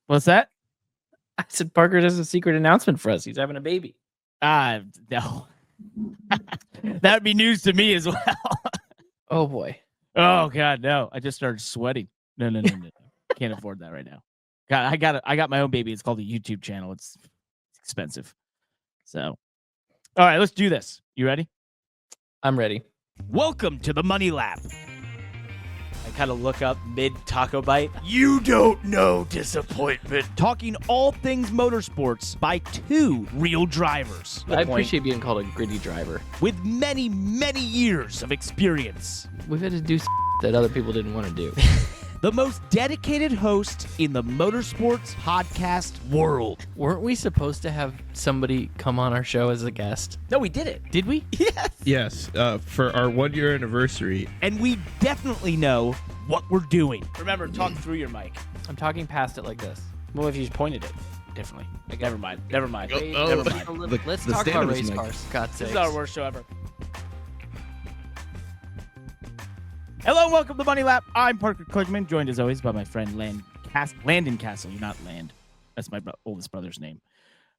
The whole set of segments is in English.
What's that? I said Parker has a secret announcement for us. He's having a baby. No. That would be news to me as well. Oh boy. Oh God, no! I just started sweating. No. Can't afford that right now. God, I got my own baby. It's called a YouTube channel. It's expensive. So, all right, let's do this. You ready? I'm ready. Welcome to the Money Lap. I kind of look up mid taco bite. You don't know disappointment. Talking all things motorsports by two real drivers. I appreciate being called a gritty driver. With many, many years of experience. We've had to do that other people didn't want to do. The most dedicated host in the motorsports podcast world. Weren't we supposed to have somebody come on our show as a guest? No, we did it. Did we? Yes. Yes, for our 1 year anniversary. And we definitely know what we're doing. Remember, talk through your mic. I'm talking past it like this. Well, if you just pointed it differently. Like, never mind. Never mind. Oh, Never mind. Let's the talk about standards race mic. cars. God's This sake. is our worst show ever. Hello and welcome to Money Lap. I'm Parker Kligman, joined as always by my friend Landon Castle. You're not Land. That's my oldest brother's name.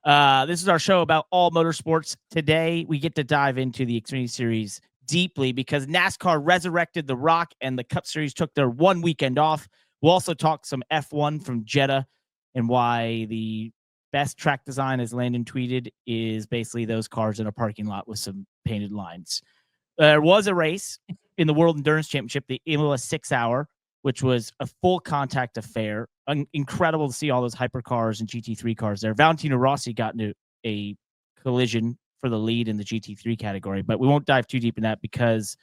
This is our show about all motorsports. Today, we get to dive into the Xfinity Series deeply because NASCAR resurrected the Rock and the Cup Series took their 1 weekend off. We'll also talk some F1 from Jeddah and why the best track design, as Landon tweeted, is basically those cars in a parking lot with some painted lines. There was a race in the World Endurance Championship, the Imola 6 Hour, which was a full contact affair. Incredible to see all those hypercars and GT3 cars there. Valentino Rossi got into a collision for the lead in the GT3 category, but we won't dive too deep in that because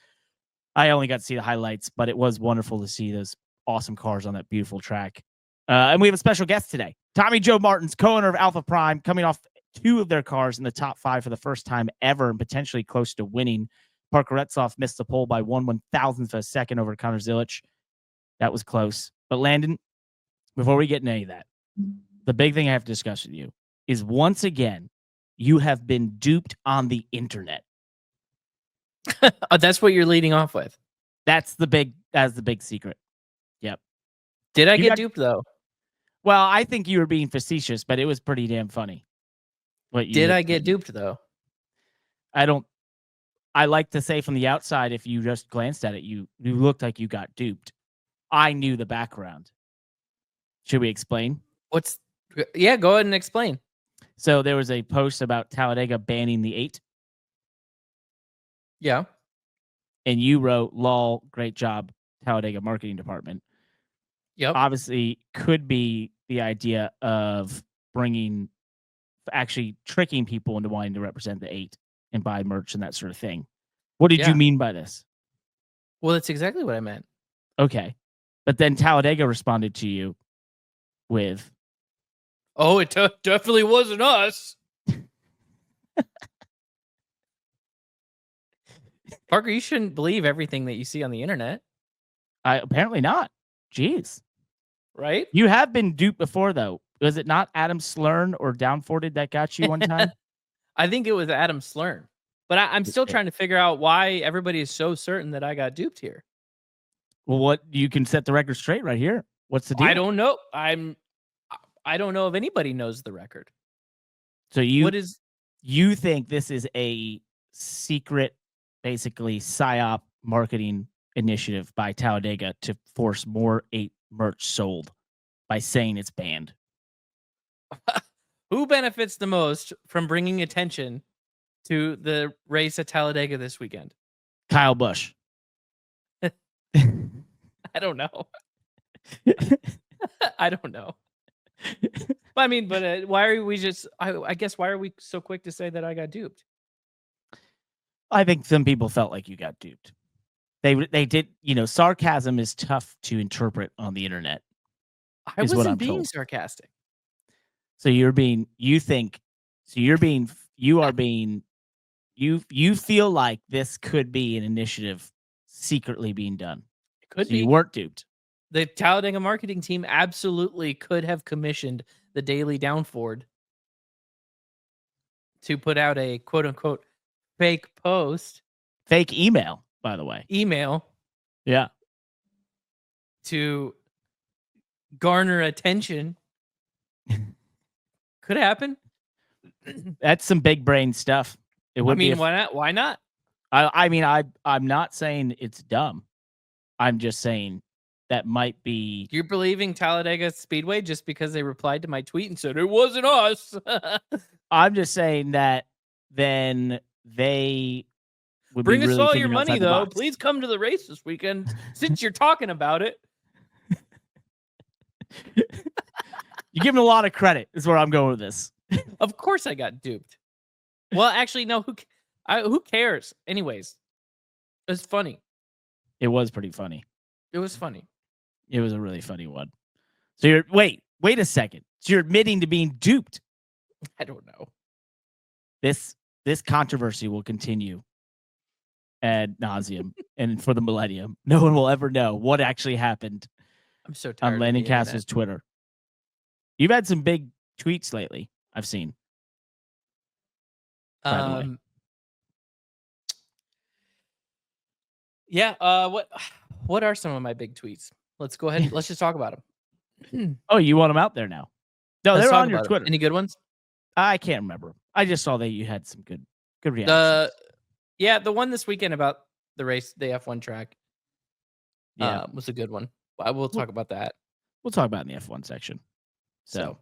I only got to see the highlights, but it was wonderful to see those awesome cars on that beautiful track. And we have a special guest today. Tommy Joe Martins, co-owner of Alpha Prime, coming off two of their cars in the top five for the first time ever and potentially close to winning. Parker Retzlaff missed the pole by 1/1000th of a second over Connor Zilic. That was close. But Landon, before we get into any of that, the big thing I have to discuss with you is once again, you have been duped on the internet. That's what you're leading off with. That's the big secret. Yep. Did I get duped though? Well, I think you were being facetious, but it was pretty damn funny. Did I get duped though? I like to say from the outside, if you just glanced at it, you looked like you got duped. I knew the background. Should we explain? Yeah, go ahead and explain. So there was a post about Talladega banning the 8. Yeah. And you wrote, lol, great job, Talladega marketing department. Yep. Obviously could be the idea of actually tricking people into wanting to represent the 8 and buy merch and that sort of thing. What did you mean by this? Well, that's exactly what I meant. Okay. But then Talladega responded to you with, oh, it definitely wasn't us. Parker, you shouldn't believe everything that you see on the internet. Apparently not. Jeez. Right? You have been duped before, though. Was it not Adam Slurn or Downforted that got you one time? I think it was Adam Slurn. But I'm still trying to figure out why everybody is so certain that I got duped here. Well, you can set the record straight right here. What's the deal? I don't know. I don't know if anybody knows the record. So you think this is a secret, basically psyop marketing initiative by Talladega to force more 8 merch sold by saying it's banned? Who benefits the most from bringing attention to the race at Talladega this weekend? Kyle Busch. I don't know. I don't know. I mean, but why are we just? I guess why are we so quick to say that I got duped? I think some people felt like you got duped. They did. Sarcasm is tough to interpret on the internet. I wasn't being sarcastic. So you feel like this could be an initiative secretly being done. It could be. You weren't duped. The Talladega marketing team absolutely could have commissioned the Daily Downford to put out a quote unquote fake post. Fake email, by the way. Yeah. To garner attention Could happen. That's some big brain stuff. It would be. Why not? Why not? I'm not saying it's dumb. I'm just saying that might be. You're believing Talladega Speedway just because they replied to my tweet and said it wasn't us. I'm just saying that then they would Bring be us really all your thinking money, outside the though. box. Please come to the race this weekend since you're talking about it. You're giving a lot of credit, is where I'm going with this. Of course I got duped. Well, actually, no. Who cares? Anyways, it's funny. It was pretty funny. It was funny. It was a really funny one. So wait a second. So you're admitting to being duped. I don't know. This controversy will continue ad nauseum and for the millennium. No one will ever know what actually happened I'm so tired on Landon Castle's Twitter. You've had some big tweets lately, I've seen. Yeah. What are some of my big tweets? Let's go ahead. Let's just talk about them. Oh, you want them out there now? No, Let's they're talk on your about 'em. Twitter. Any good ones? I can't remember. I just saw that you had some good reactions. The one this weekend about the race, the F1 track, was a good one. I will talk about that. We'll talk about it in the F1 section. So,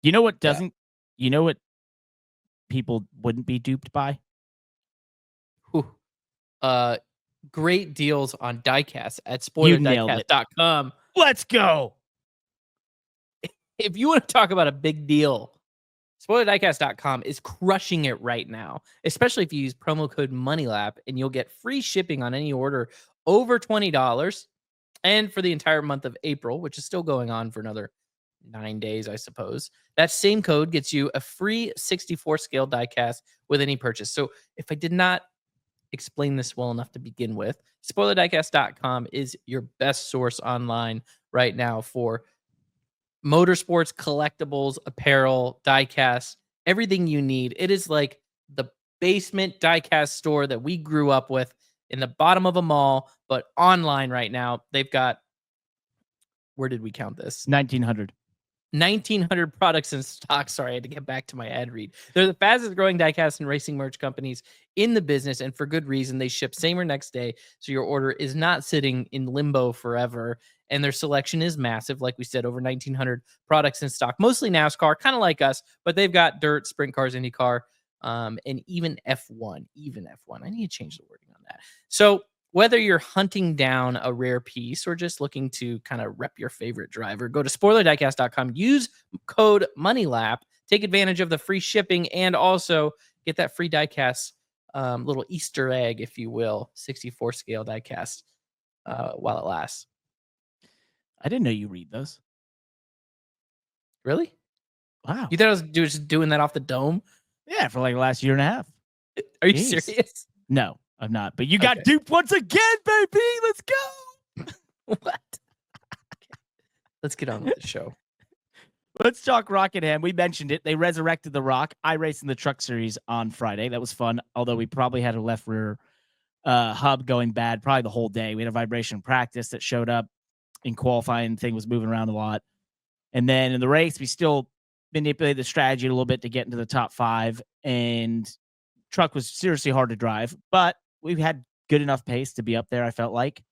you know what doesn't? You know what people wouldn't be duped by? Great deals on diecast at You nailed it. spoilerdiecast.com. Let's go. If you want to talk about a big deal, spoilerdiecast.com is crushing it right now, especially if you use promo code MONEYLAP, and you'll get free shipping on any order over $20. And for the entire month of April, which is still going on for another 9 days, I suppose, that same code gets you a free 64 scale diecast with any purchase. So if I did not explain this well enough to begin with, spoilerdiecast.com is your best source online right now for motorsports, collectibles, apparel, diecast, everything you need. It is like the basement diecast store that we grew up with in the bottom of a mall, but online right now. They've got, where did we count this? 1,900 products in stock. Sorry, I had to get back to my ad read. They're the fastest growing diecast and racing merch companies in the business, and for good reason. They ship same or next day, so your order is not sitting in limbo forever. And their selection is massive. Like we said, over 1,900 products in stock, mostly NASCAR, kind of like us, but they've got dirt, sprint cars, IndyCar, and even F1. I need to change the wording on that. So whether you're hunting down a rare piece or just looking to kind of rep your favorite driver, go to spoilerdiecast.com, use code MONEYLAP, take advantage of the free shipping, and also get that free diecast, little Easter egg, if you will, 64 scale diecast while it lasts. I didn't know you read those. Really? Wow. You thought I was just doing that off the dome? Yeah, for like the last year and a half. Are you Jeez. serious? No, I'm not. But you got duped once again, baby. Let's go. What? Let's get on with the show. Let's talk Rockingham. We mentioned it. They resurrected the Rock. I raced in the Truck Series on Friday. That was fun, although we probably had a left rear hub going bad probably the whole day. We had a vibration practice that showed up in qualifying. Thing was moving around a lot. And then in the race, we still manipulated the strategy a little bit to get into the top 5. And truck was seriously hard to drive, but we had good enough pace to be up there, I felt like.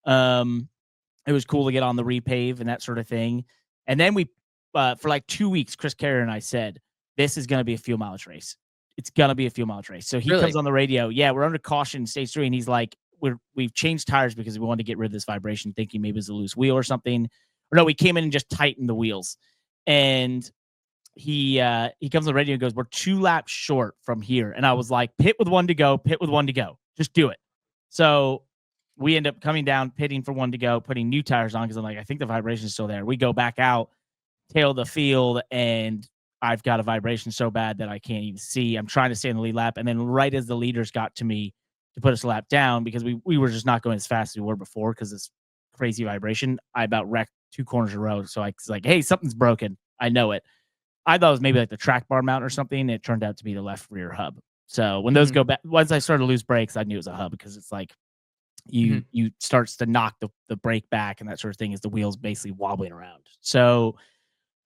It was cool to get on the repave and that sort of thing. And then we, for like 2 weeks, Chris Carrier and I said, this is going to be a fuel mileage race. It's going to be a fuel mileage race. So he comes on the radio. Yeah, we're under caution in stage 3. And he's like, we've changed tires because we wanted to get rid of this vibration, thinking maybe it was a loose wheel or something. Or no, we came in and just tightened the wheels. And he comes on the radio and goes, we're 2 laps short from here. And I was like, pit with 1 to go, just do it. So we end up coming down, pitting for 1 to go, putting new tires on because I'm like, I think the vibration is still there. We go back out, tail the field, and I've got a vibration so bad that I can't even see. I'm trying to stay in the lead lap. And then right as the leaders got to me to put us a lap down, because we were just not going as fast as we were before because this crazy vibration, I about wrecked 2 corners in a row. So I was like, hey, something's broken. I know it. I thought it was maybe like the track bar mount or something. It turned out to be the left rear hub. So when those go back, once I started to lose brakes, I knew it was a hub because it's like you starts to knock the brake back and that sort of thing as the wheels basically wobbling around. So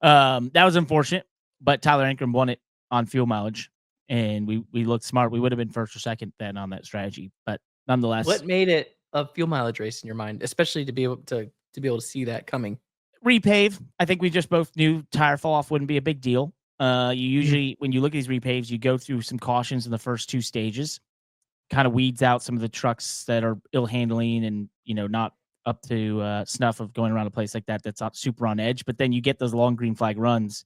that was unfortunate. but Tyler Ankrum won it on fuel mileage, and we looked smart. We would have been first or second then on that strategy, but nonetheless, What made it a fuel mileage race in your mind, especially to be able to see that coming? repave. I think we just both knew tire fall off wouldn't be a big deal. You usually, when you look at these repaves, you go through some cautions in the first two stages, kind of weeds out some of the trucks that are ill handling and, not up to snuff of going around a place like that that's not super on edge. But then you get those long green flag runs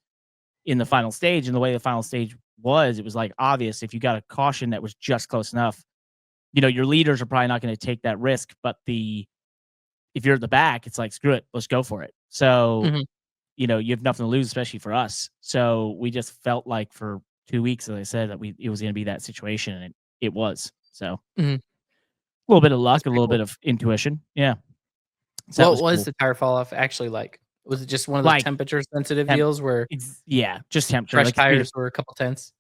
in the final stage. And the way the final stage was, it was like obvious if you got a caution that was just close enough, your leaders are probably not going to take that risk. But if you're at the back, it's like, screw it, let's go for it. So, you have nothing to lose, especially for us. So we just felt like for 2 weeks, as I said, that it was going to be that situation, and it was. So a little bit of luck, a little bit of intuition. Yeah. So what was the tire fall off actually like? Was it just one of those temperature sensitive deals where just temperature? Fresh tires were a couple tenths?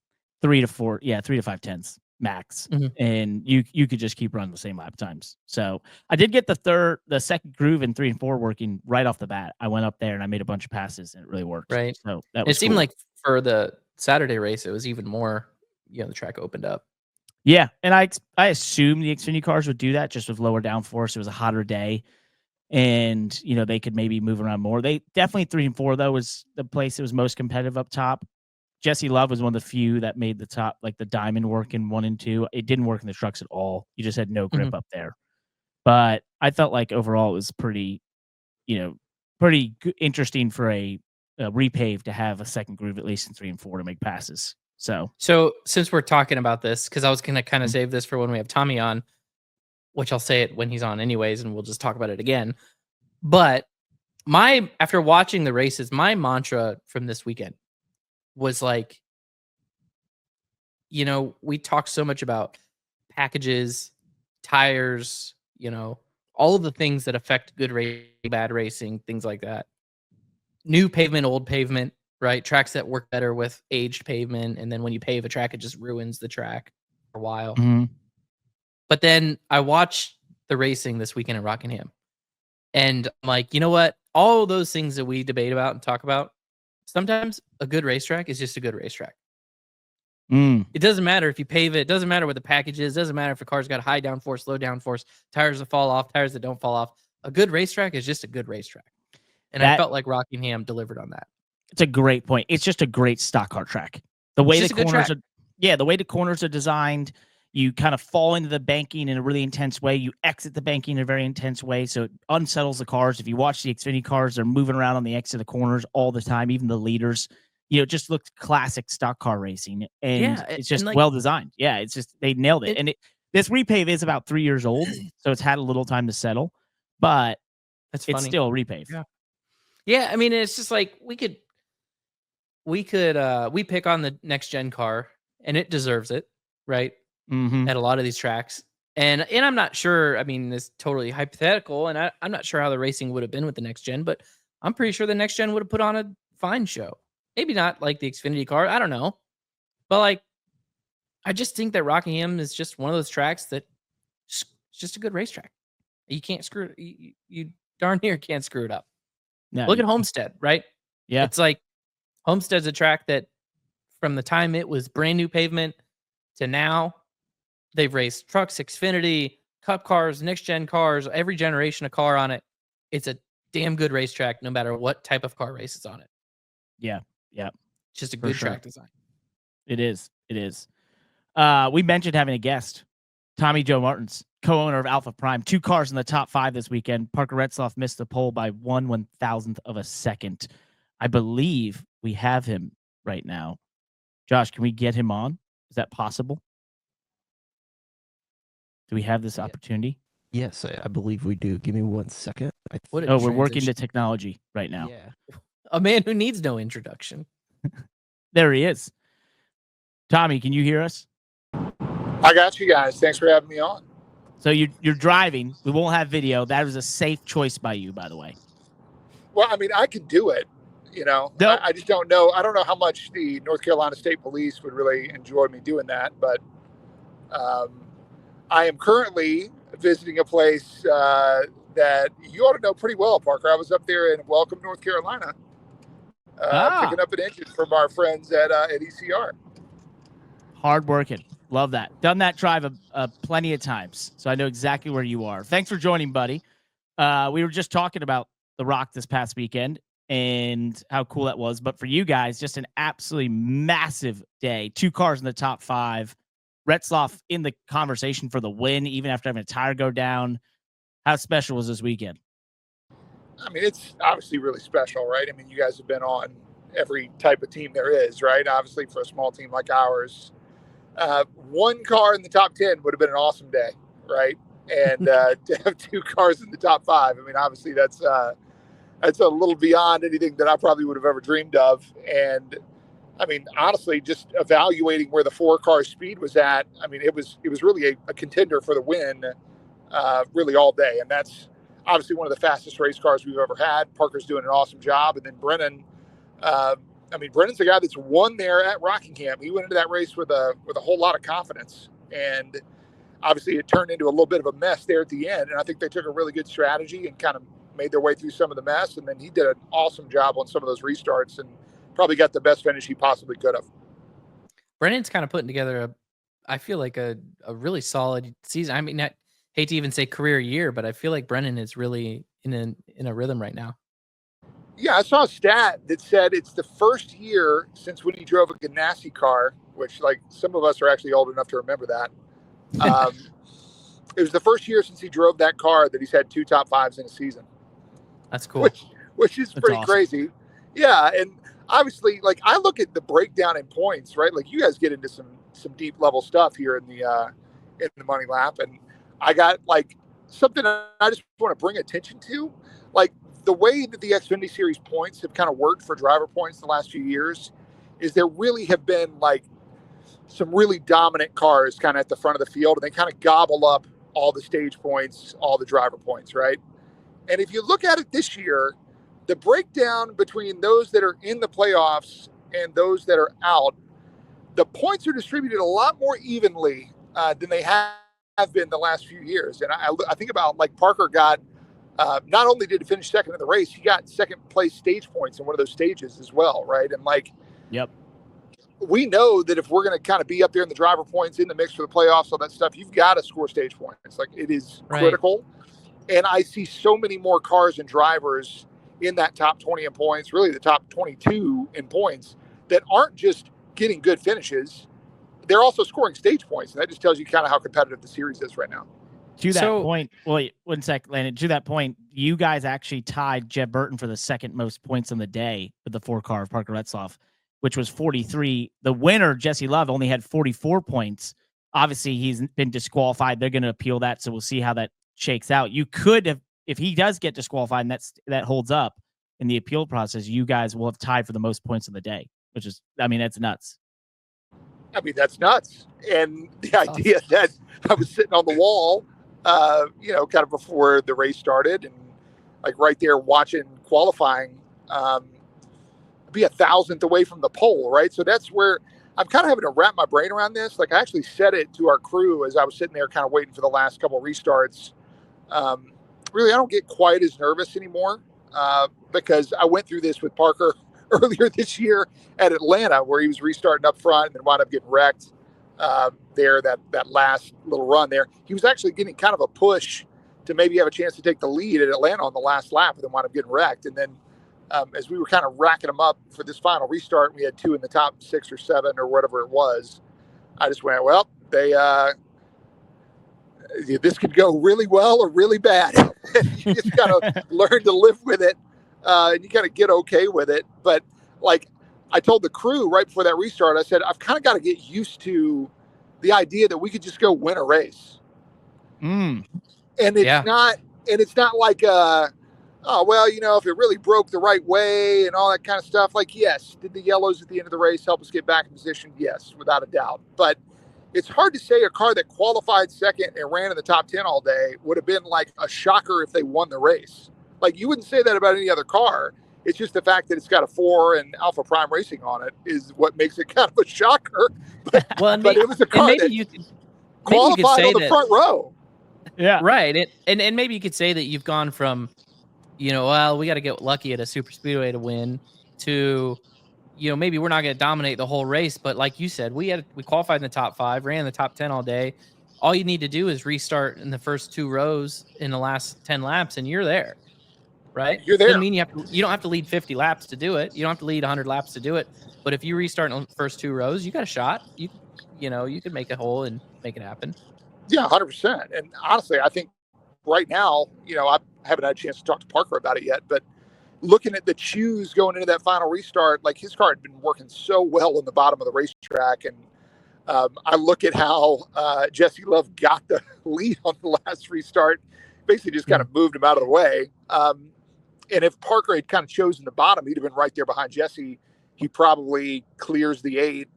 3 to 5 tenths max. And you could just keep running the same lap times. So I did get the second groove in 3 and 4 working right off the bat. I went up there and I made a bunch of passes and it really worked. Right. So that was it seemed like for the Saturday race, it was even more, the track opened up. Yeah. And I assumed the Xfinity cars would do that just with lower downforce. It was a hotter day. And, they could maybe move around more. They definitely 3 and 4, though, was the place that was most competitive up top. Jesse Love was one of the few that made the top, like the diamond work in 1 and 2. It didn't work in the trucks at all. You just had no grip up there. But I felt like overall it was pretty interesting for a repave to have a second groove, at least in 3 and 4, to make passes. So since we're talking about this, because I was going to kind of save this for when we have Tommy on, which I'll say it when he's on anyways, and we'll just talk about it again. But after watching the races, my mantra from this weekend was like, we talk so much about packages, tires, all of the things that affect good racing, bad racing, things like that. New pavement, old pavement, right? Tracks that work better with aged pavement. And then when you pave a track, it just ruins the track for a while. But then I watched the racing this weekend at Rockingham. And I'm like, you know what? All those things that we debate about and talk about, sometimes a good racetrack is just a good racetrack. It doesn't matter if you pave it. It doesn't matter what the package is. It doesn't matter if a car's got high downforce, low downforce, tires that fall off, tires that don't fall off. A good racetrack is just a good racetrack. And I felt like Rockingham delivered on that. It's a great point. It's just a great stock car track. The way the corners are designed, you kind of fall into the banking in a really intense way. You exit the banking in a very intense way. So it unsettles the cars. If you watch the Xfinity cars, they're moving around on the exit of the corners all the time. Even the leaders, it just looks classic stock car racing. And it's just well designed. Yeah, it's just, they nailed it. And this repave is about 3 years old. So it's had a little time to settle. But it's still a repave. Yeah. I mean, it's just like we pick on the next gen car and it deserves it, right? At a lot of these tracks. And I'm not sure, I mean, it's totally hypothetical, and I'm not sure how the racing would have been with the next gen, but I'm pretty sure the next gen would have put on a fine show. Maybe not like the Xfinity car, I don't know. But like, I just think that Rockingham is just one of those tracks that it's just a good racetrack. You can't screw it. You darn near can't screw it up. No, Look at Homestead, right? Yeah. It's like Homestead's a track that from the time it was brand new pavement to now, they've raced trucks, Xfinity, Cup cars, next gen cars, every generation of car on it. It's a damn good racetrack, no matter what type of car races on it. Yeah. It's just a good track design. It is. We mentioned having a guest, Tommy Joe Martins, co-owner of Alpha Prime. 2 cars in the top 5 this weekend. Parker Retzlaff missed the pole by 1/1000th of a second. I believe we have him right now. Josh, can we get him on? Is that possible? Do we have this opportunity? Yes, I believe we do. Give me 1 second. We're working the technology right now. Yeah. A man who needs no introduction. There he is. Tommy, can you hear us? I got you guys. Thanks for having me on. So you're driving. We won't have video. That was a safe choice by you, by the way. Well, I mean, I can do it. No. I just don't know. I don't know how much the North Carolina State Police would really enjoy me doing that, but I am currently visiting a place that you ought to know pretty well, Parker. I was up there in Welcome, North Carolina, picking up an engine from our friends at ECR. Hard working. Love that. Done that drive plenty of times, so I know exactly where you are. Thanks for joining, buddy. We were just talking about the Rock this past weekend and how cool that was. But for you guys, just an absolutely massive day. 2 cars in the top 5. Retzlaff in the conversation for the win, even after having a tire go down. How special was this weekend? I mean, it's obviously really special, right? I mean, you guys have been on every type of team there is, right? Obviously, for a small team like ours, 1 car in the top 10 would have been an awesome day, right? And to have 2 cars in the top 5, I mean, obviously that's a little beyond anything that I probably would have ever dreamed of. And I mean, honestly, just evaluating where the 4-car speed was at, I mean, it was really a contender for the win, really all day. And that's obviously one of the fastest race cars we've ever had. Parker's doing an awesome job. And then Brennan, I mean, Brennan's the guy that's won there at Rockingham. He went into that race with a whole lot of confidence. And obviously it turned into a little bit of a mess there at the end. And I think they took a really good strategy and kind of made their way through some of the mess. And then he did an awesome job on some of those restarts and probably got the best finish he possibly could have. Brennan's kind of putting together I feel like a really solid season. I mean, I hate to even say career year, but I feel like Brennan is really in a rhythm right now. Yeah, I saw a stat that said it's the first year since when he drove a Ganassi car, which like some of us are actually old enough to remember that. It was the first year since he drove that car that he's had 2 top 5s in a season. That's cool. Which is pretty awesome. Crazy. Yeah, and obviously, like I look at the breakdown in points, right? Like you guys get into some deep level stuff here in the money lap, and I got like something I just want to bring attention to, like the way that the Xfinity Series points have kind of worked for driver points the last few years is there really have been like some really dominant cars kind of at the front of the field, and they kind of gobble up all the stage points, all the driver points, right? And if you look at it this year, the breakdown between those that are in the playoffs and those that are out, the points are distributed a lot more evenly than they have been the last few years. And I think about like Parker got, not only did he finish second in the race, he got second place stage points in one of those stages as well, right? And like, yep, we know that if we're going to kind of be up there in the driver points in the mix for the playoffs, all that stuff, you've got to score stage points. Like it is critical. And I see so many more cars and drivers in that top 20 in points, really the top 22 in points, that aren't just getting good finishes, they're also scoring stage points. And that just tells you kind of how competitive the series is right now. To that point, wait, 1 sec, Landon. To that point, you guys actually tied Jeb Burton for the second most points on the day with the 4-car of Parker Retzlaff, which was 43. The winner, Jesse Love, only had 44 points. Obviously, he's been disqualified. They're going to appeal that, so we'll see how that shakes out. You could have, if he does get disqualified and that holds up in the appeal process, you guys will have tied for the most points of the day, which is, I mean, that's nuts. I mean, that's nuts. And the idea that I was sitting on the wall, kind of before the race started and like right there watching qualifying, be 1,000th away from the pole, right? So that's where I'm kind of having to wrap my brain around this. Like I actually said it to our crew as I was sitting there kind of waiting for the last couple of restarts. Really, I don't get quite as nervous anymore because I went through this with Parker earlier this year at Atlanta where he was restarting up front and then wound up getting wrecked there, that last little run there. He was actually getting kind of a push to maybe have a chance to take the lead at Atlanta on the last lap and then wound up getting wrecked. And then as we were kind of racking them up for this final restart, we had 2 in the top 6 or 7 or whatever it was. I just went, well, this could go really well or really bad. You just kind of learn to live with it, and you kind of get okay with it. But like I told the crew right before that restart, I said, I've kind of got to get used to the idea that we could just go win a race. And it's not like, oh, well, if it really broke the right way and all that kind of stuff. Like, yes, did the yellows at the end of the race help us get back in position? Yes, without a doubt. But it's hard to say a car that qualified second and ran in the top 10 all day would have been like a shocker if they won the race. Like you wouldn't say that about any other car. It's just the fact that it's got a 4 and Alpha Prime Racing on it is what makes it kind of a shocker. But, but it was a car that qualified on the front row. Yeah. Right. And maybe you could say that you've gone from, well, we got to get lucky at a super speedway to win, to, maybe we're not going to dominate the whole race, but like you said, we qualified in the top 5, ran in the top 10 all day. All you need to do is restart in the first 2 rows in the last 10 laps, and you're there, right? You're there. Doesn't mean you don't have to lead 50 laps to do it. You don't have to lead 100 laps to do it. But if you restart in the first 2 rows, you got a shot. You could make a hole and make it happen. Yeah, 100%. And honestly, I think right now, I haven't had a chance to talk to Parker about it yet, but looking at the choose going into that final restart, like his car had been working so well in the bottom of the racetrack. And I look at how Jesse Love got the lead on the last restart, basically just kind of moved him out of the way. And if Parker had kind of chosen the bottom, he'd have been right there behind Jesse. He probably clears the 8.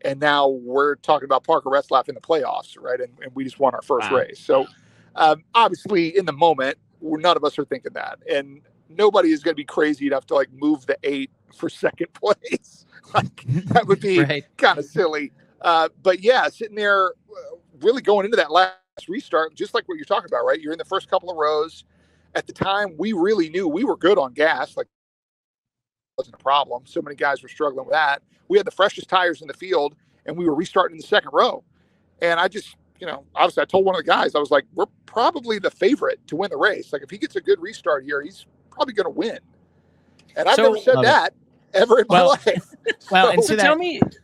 And now we're talking about Parker Retzlaff in the playoffs, right? And we just won our first race. So obviously in the moment, none of us are thinking that. And nobody is going to be crazy enough to move the 8 for second place. That would be kind of silly. But yeah, sitting there really going into that last restart, just like what you're talking about, right? You're in the first couple of rows. At the time, we really knew we were good on gas. It wasn't a problem. So many guys were struggling with that. We had the freshest tires in the field, and we were restarting in the second row. And I just, obviously I told one of the guys, I was like, we're probably the favorite to win the race. If he gets a good restart here, he's probably going to win. And I've never said that ever in my life. Well, and so tell me this.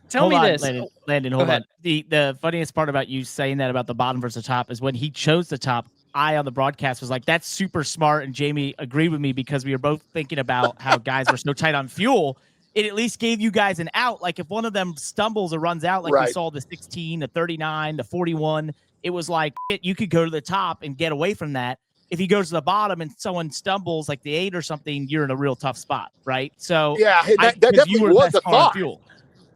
Landon, hold on. The funniest part about you saying that about the bottom versus the top is when he chose the top, I on the broadcast was like, that's super smart. And Jamie agreed with me because we were both thinking about how guys were so tight on fuel. It at least gave you guys an out. If one of them stumbles or runs out, we saw the 16, the 39, the 41, it was like, you could go to the top and get away from that. If he goes to the bottom and someone stumbles like the 8 or something, you're in a real tough spot, right? So yeah, that definitely was a thought. Fuel.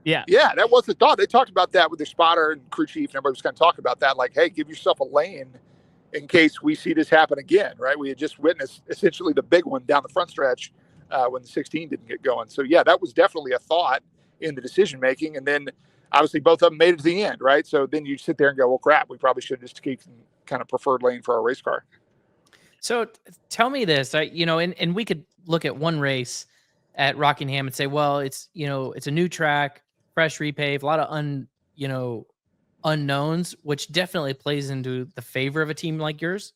Yeah, that was the thought. They talked about that with their spotter and crew chief, and everybody was kind of talking about that. Hey, give yourself a lane in case we see this happen again, right? We had just witnessed essentially the big one down the front stretch when the 16 didn't get going. So yeah, that was definitely a thought in the decision making. And then obviously both of them made it to the end, right? So then you sit there and go, well, crap, we probably should just keep kind of preferred lane for our race car. So tell me this, and we could look at one race at Rockingham and say, well, it's a new track, fresh repave, a lot of unknowns, which definitely plays into the favor of a team like yours.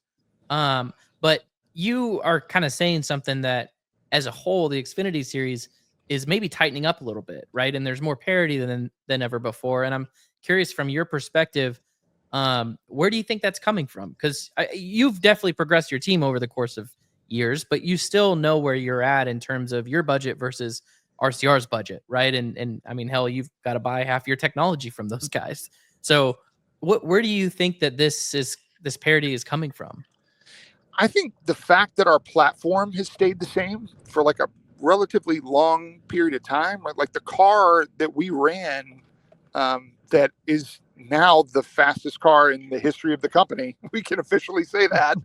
But you are kind of saying something that, as a whole, the Xfinity Series is maybe tightening up a little bit, right? And there's more parity than ever before. And I'm curious, from your perspective, where do you think that's coming from? Because you've definitely progressed your team over the course of years, but you still know where you're at in terms of your budget versus RCR's budget, right? And I mean, hell, you've got to buy half your technology from those guys. So where do you think that this parity is coming from? I think the fact that our platform has stayed the same for a relatively long period of time, right? The car that we ran, that is now the fastest car in the history of the company. We can officially say that.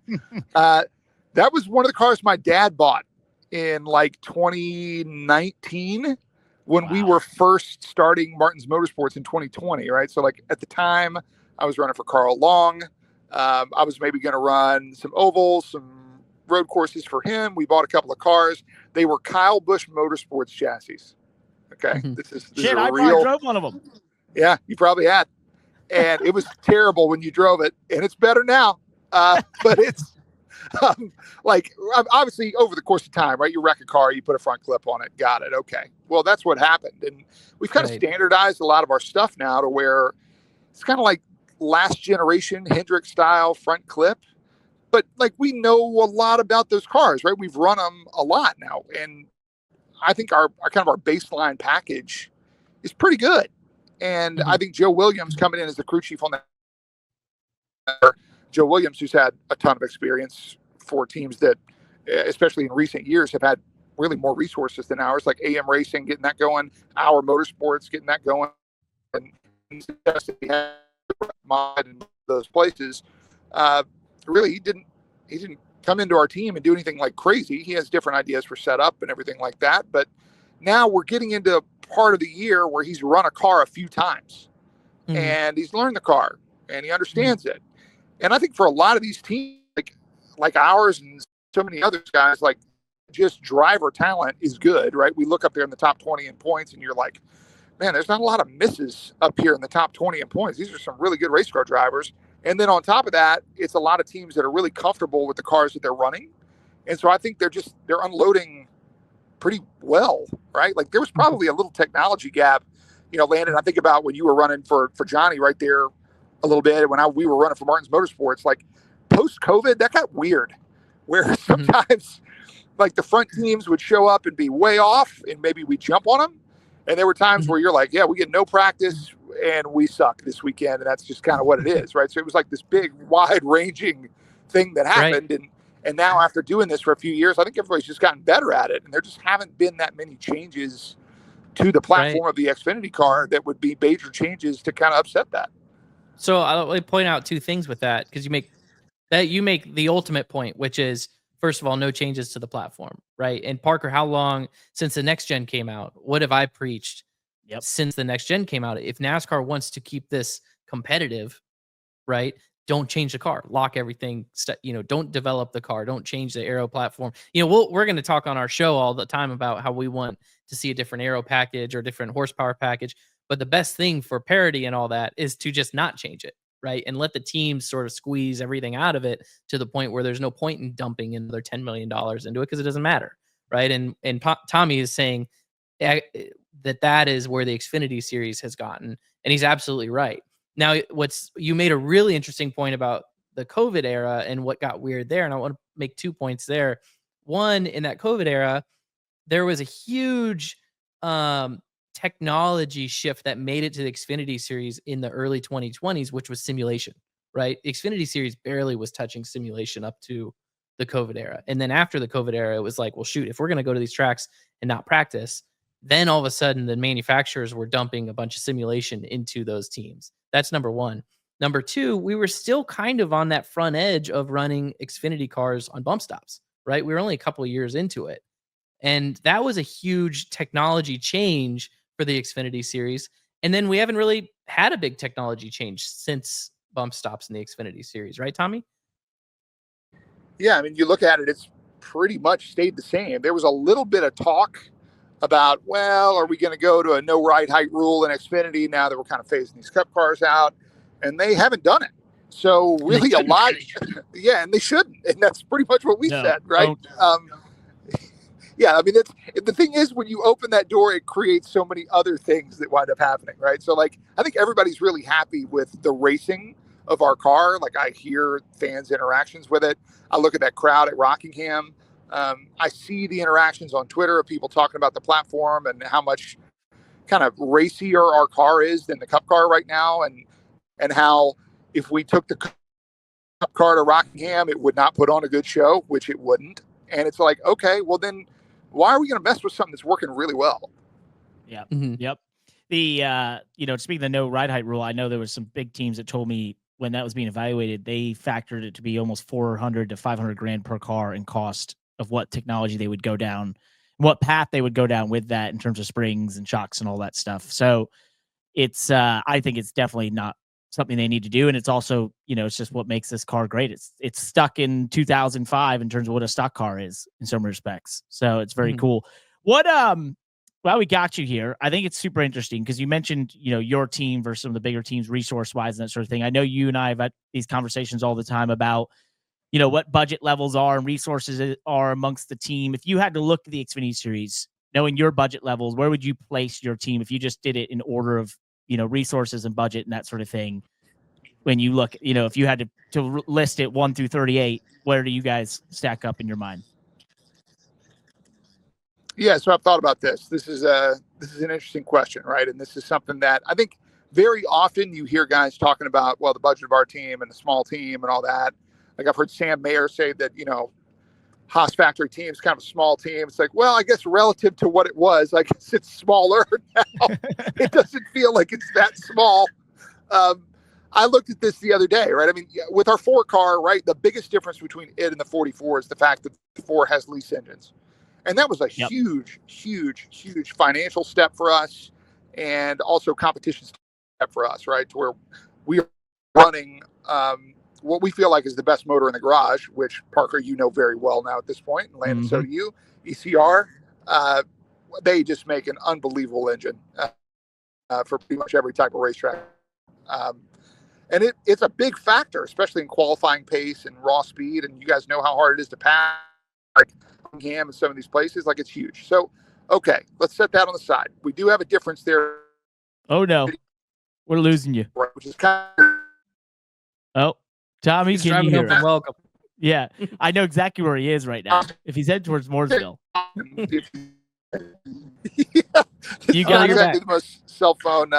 That was one of the cars my dad bought in 2019 when we were first starting Martin's Motorsports in 2020, right? So at the time I was running for Carl Long. I was maybe going to run some ovals, some road courses for him. We bought a couple of cars. They were Kyle Busch Motorsports chassis. Okay. Mm-hmm. This is I probably drove one of them. Yeah, you probably had. And it was terrible when you drove it, and it's better now. But it's obviously over the course of time, right? You wreck a car, you put a front clip on it. Got it. Okay. Well, that's what happened. And we've kind of standardized a lot of our stuff now to where it's kind of like last generation Hendrick style front clip, but we know a lot about those cars, right? We've run them a lot now. And I think our kind of our baseline package is pretty good. And I think Joe Williams coming in as the crew chief on that, Joe Williams, who's had a ton of experience for teams that, especially in recent years, have had really more resources than ours, like AM Racing, getting that going, Our Motorsports, getting that going. And in those places, really he didn't come into our team and do anything crazy. He has different ideas for setup and everything like that, but now we're getting into part of the year where he's run a car a few times and he's learned the car and he understands it. And I think for a lot of these teams like ours and so many others guys, just driver talent is good, right? We look up there in the top 20 in points, and you're like, man, there's not a lot of misses up here in the top 20 in points. These are some really good race car drivers. And then on top of that, it's a lot of teams that are really comfortable with the cars that they're running. And so I think they're unloading pretty well, right? Like there was probably a little technology gap, Landon. I think about when you were running for Johnny right there a little bit, when we were running for Martin's Motorsports, like post-COVID, that got weird, where sometimes like the front teams would show up and be way off, and maybe we jump on them. And there were times where you're like, yeah, we get no practice and we suck this weekend, and that's just kind of what it is, right? So it was like this big, wide-ranging thing that happened, Right. And now after doing this for a few years, I think everybody's just gotten better at it, and there just haven't been that many changes to the platform of the Xfinity car that would be major changes to kind of upset that. So I'll point out two things with that, because you make the ultimate point, which is, first of all, no changes to the platform, right? And Parker, how long since the next gen came out? What have I preached since the next gen came out? If NASCAR wants to keep this competitive, right, don't change the car, lock everything, don't develop the car, don't change the aero platform. We're going to talk on our show all the time about how we want to see a different aero package or different horsepower package. But the best thing for parity and all that is to just not change it, right? And let the teams sort of squeeze everything out of it to the point where there's no point in dumping another $10 million into it, because it doesn't matter, right? And Tommy is saying that is where the Xfinity Series has gotten, and he's absolutely right. Now, you made a really interesting point about the COVID era and what got weird there, and I want to make 2 points there. One, in that COVID era, there was a huge technology shift that made it to the Xfinity Series in the early 2020s, which was simulation, right? The Xfinity Series barely was touching simulation up to the COVID era. And then after the COVID era, it was like, well, shoot, if we're going to go to these tracks and not practice, then all of a sudden the manufacturers were dumping a bunch of simulation into those teams. That's number one. Number two, we were still kind of on that front edge of running Xfinity cars on bump stops, right? We were only a couple of years into it. And that was a huge technology change for the Xfinity Series. And then we haven't really had a big technology change since bump stops in the Xfinity Series, right, Tommy? Yeah, I mean, you look at it, it's pretty much stayed the same. There was a little bit of talk about, well, are we going to go to a no ride height rule in Xfinity now that we're kind of phasing these cup cars out? And they haven't done it. So really a lot. Yeah, and they shouldn't. And that's pretty much what we said, right? Yeah, I mean, the thing is, when you open that door, it creates so many other things that wind up happening, right? So, like, I think everybody's really happy with the racing of our car. Like, I hear fans' interactions with it. I look at that crowd at Rockingham. I see the interactions on Twitter of people talking about the platform and how much kind of racier our car is than the cup car right now, and how if we took the cup car to Rockingham, it would not put on a good show, which it wouldn't. And it's like, okay, well then, why are we going to mess with something that's working really well? Yeah. Mm-hmm. Yep. The, speaking of the no ride height rule, I know there was some big teams that told me when that was being evaluated, they factored it to be almost 400 to 500 grand per car in cost of what technology they would go down, what path they would go down with that in terms of springs and shocks and all that stuff. So it's, I think it's definitely not something they need to do. And it's also, it's just what makes this car great. It's stuck in 2005 in terms of what a stock car is in some respects. So it's very cool. What, well, we got you here. I think it's super interesting because you mentioned, your team versus some of the bigger teams, resource wise and that sort of thing. I know you and I have had these conversations all the time about, what budget levels are and resources are amongst the team. If you had to look at the Xfinity Series, knowing your budget levels, where would you place your team if you just did it in order of, resources and budget and that sort of thing? When you look, if you had to list it 1 through 38, where do you guys stack up in your mind? Yeah, so I've thought about this. This is an interesting question, right? And this is something that I think very often you hear guys talking about, well, the budget of our team and the small team and all that. Like I've heard Sam Mayer say that, Haas factory team is kind of a small team. It's like, well, I guess relative to what it was, I guess it's smaller now. It doesn't feel like it's that small. I looked at this the other day, right? I mean, with our 4 car, right, the biggest difference between it and the 44 is the fact that the 4 has lease engines. And that was a huge, huge, huge financial step for us and also competition step for us, right? To where we are running what we feel like is the best motor in the garage, which Parker, you know very well now at this point, and Landon, so do you. ECR, they just make an unbelievable engine for pretty much every type of racetrack. And it's a big factor, especially in qualifying pace and raw speed. And you guys know how hard it is to pass, like Rockingham and some of these places. Like, it's huge. So, okay, let's set that on the side. We do have a difference there. Oh, no. We're losing you. Right, which is kind of... Oh, Tommy, He's can you driving hear home from us? welcome. Yeah, I know exactly where he is right now. If he's headed towards Mooresville. You got exactly the most cell phone.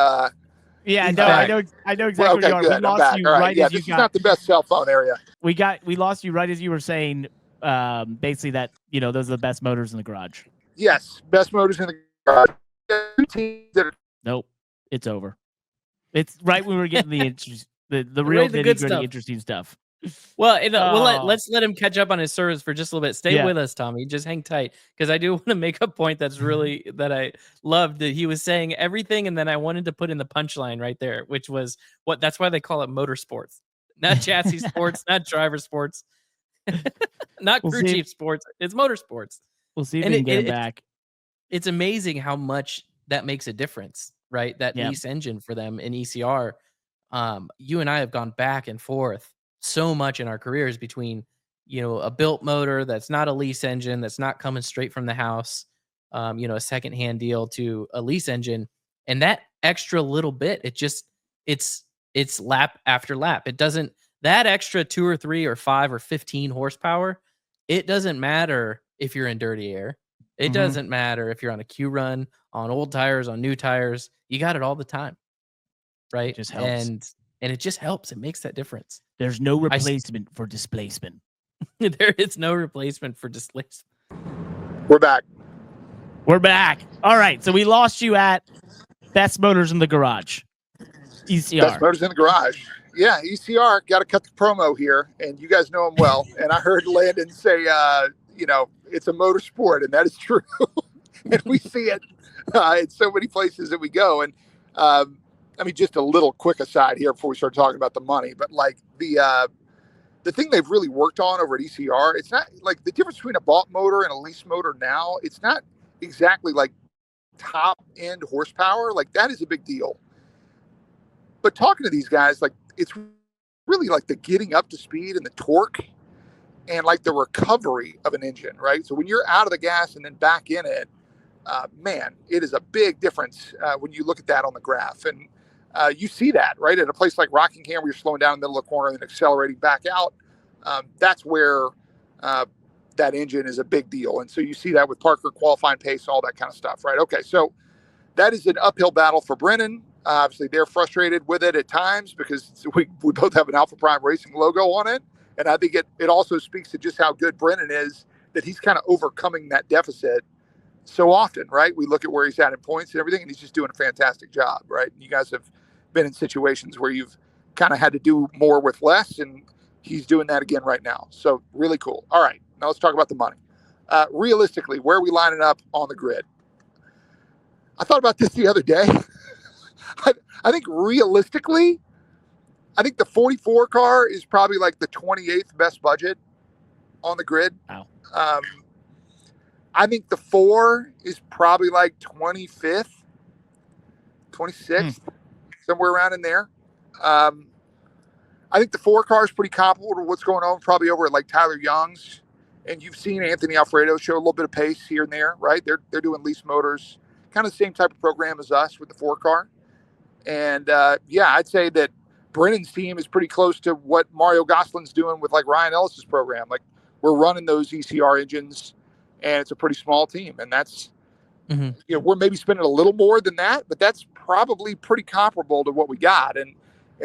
Yeah, he's no, back. I know exactly Well, where you okay, are. good. We I'm lost back. you All right. right Yeah, as you this is got. not the best cell phone area. We lost you right as you were saying, basically that those are the best motors in the garage. Yes, best motors in the garage. Two teams that are... Nope, it's over. It's right when we were getting the Ready real the good nitty-gritty stuff. interesting stuff. Well, Oh. let's let him catch up on his service for just a little bit. Stay Yeah. with us, Tommy. Just hang tight, because I do want to make a point that's really that I loved. That he was saying everything, and then I wanted to put in the punchline right there, which was that's why they call it motorsports, not chassis sports, not driver sports, not We'll crew see. chief sports. It's motorsports. We'll see if And we can get him it- back. It's amazing how much that makes a difference, right? That Yeah. lease engine for them in ECR. You and I have gone back and forth so much in our careers between, a built motor that's not a lease engine, that's not coming straight from the house, a secondhand deal, to a lease engine. And that extra little bit, it's lap after lap. It doesn't, that extra 2 or 3 or 5 or 15 horsepower, it doesn't matter if you're in dirty air. It Mhm. doesn't matter if you're on a Q run, on old tires, on new tires. You got it all the time, right? Just helps. And it just helps. It makes that difference. There's no I s- replacement for displacement. There is no replacement for displacement. We're back. We're back. All right, so we lost you at best motors in the garage. ECR. Best motors in the garage. Yeah, ECR, got to cut the promo here, and you guys know him well. And I heard Landon say, it's a motorsport, and that is true. And we see it in so many places that we go. And just a little quick aside here before we start talking about the money, but like the thing they've really worked on over at ECR, it's not like the difference between a bought motor and a lease motor now. It's not exactly like top end horsepower. Like, that is a big deal. But talking to these guys, like, it's really like the getting up to speed and the torque and like the recovery of an engine, right? So when you're out of the gas and then back in it, man, it is a big difference when you look at that on the graph. And you see that, right? At a place like Rockingham, where you're slowing down in the middle of the corner and then accelerating back out, that's where that engine is a big deal. And so you see that with Parker, qualifying pace, all that kind of stuff, right? Okay, so that is an uphill battle for Brennan. Obviously, they're frustrated with it at times because we both have an Alpha Prime Racing logo on it. And I think it also speaks to just how good Brennan is, that he's kind of overcoming that deficit so often, right? We look at where he's at in points and everything, and he's just doing a fantastic job, right? You guys have been in situations where you've kind of had to do more with less, and he's doing that again right now. So really cool. All right, now let's talk about the money. Realistically, where are we lining up on the grid? I thought about this the other day. I think realistically, I think the 44 car is probably like the 28th best budget on the grid. Wow. I think the 4 is probably like 25th, 26th, somewhere around in there. I think the 4 car is pretty comparable to what's going on probably over at like Tyler Young's. And you've seen Anthony Alfredo show a little bit of pace here and there, right? They're doing lease motors, kind of the same type of program as us with the 4 car. And I'd say that Brennan's team is pretty close to what Mario Gosselin's doing with like Ryan Ellis's program. Like, we're running those ECR engines, and it's a pretty small team. And that's, we're maybe spending a little more than that, but that's probably pretty comparable to what we got. And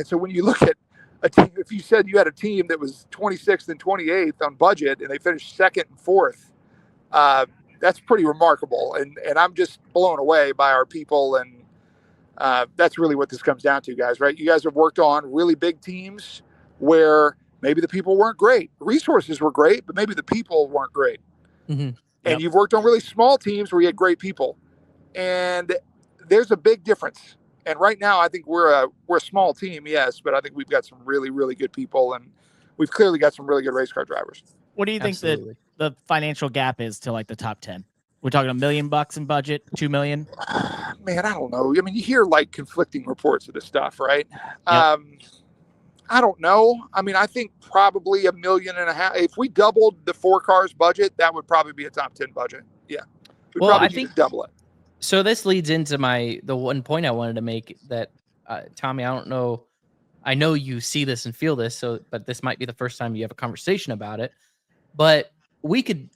so when you look at a team, if you said you had a team that was 26th and 28th on budget and they finished 2nd and 4th, that's pretty remarkable. And I'm just blown away by our people. And that's really what this comes down to, guys, right? You guys have worked on really big teams where maybe the people weren't great. Resources were great, but maybe the people weren't great. Mm-hmm. And you've worked on really small teams where you had great people. And there's a big difference. And right now, I think we're a small team, yes, but I think we've got some really, really good people. And we've clearly got some really good race car drivers. What do you think that Absolutely. the financial gap is to like the top 10? We're talking $1 million in budget, 2 million. Man, I don't know. I mean, you hear like conflicting reports of this stuff, right? Yep. I don't know. I mean, I think probably $1.5 million. If we doubled the 4 cars budget, that would probably be a top 10 budget. Yeah. We'd Well, probably I need think to double it. So this leads into the one point I wanted to make that, Tommy, I don't know. I know you see this and feel this, but this might be the first time you have a conversation about it. But we could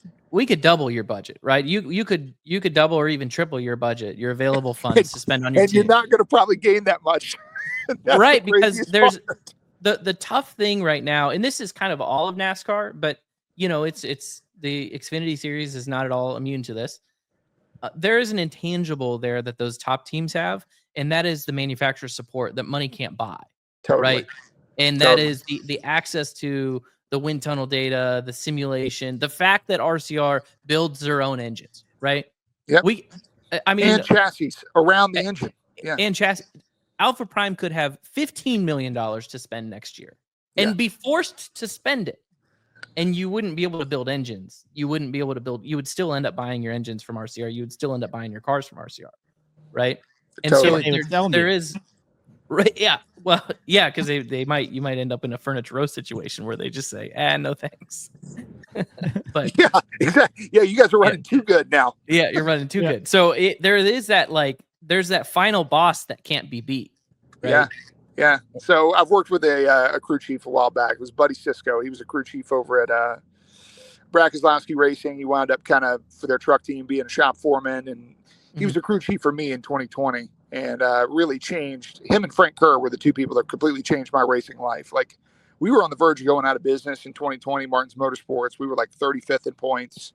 double your budget, right? You could double or even triple your budget, your available funds to spend on your And team. you're not going to probably gain that much. That's Right, the because craziest there's part. the tough thing right now, and this is kind of all of NASCAR, but it's the Xfinity Series is not at all immune to this. There is an intangible there that those top teams have, and that is the manufacturer support that money can't buy. Totally. Right. And that is the access to the wind tunnel data, the simulation, the fact that RCR builds their own engines, right? Yep. And chassis around the engine. Yeah. And chassis. Alpha Prime could have $15 million to spend next year and be forced to spend it. And you wouldn't be able to build engines. You wouldn't be able to build. You would still end up buying your engines from RCR. You would still end up buying your cars from RCR, right? And Totally. so there is, right? Yeah. Well, yeah, because you might end up in a furniture row situation where they just say, no thanks. But yeah, exactly. Yeah, you guys are running too good now. Yeah, you're running too good. So there is that there's that final boss that can't be beat. Right? Yeah. So I've worked with a crew chief a while back. It was Buddy Cisco. He was a crew chief over at Brad Keselowski Racing. He wound up kind of for their truck team being a shop foreman, and he was a crew chief for me in 2020, and really changed. Him and Frank Kerr were the two people that completely changed my racing life. Like, we were on the verge of going out of business in 2020, Martin's Motorsports. We were like 35th in points.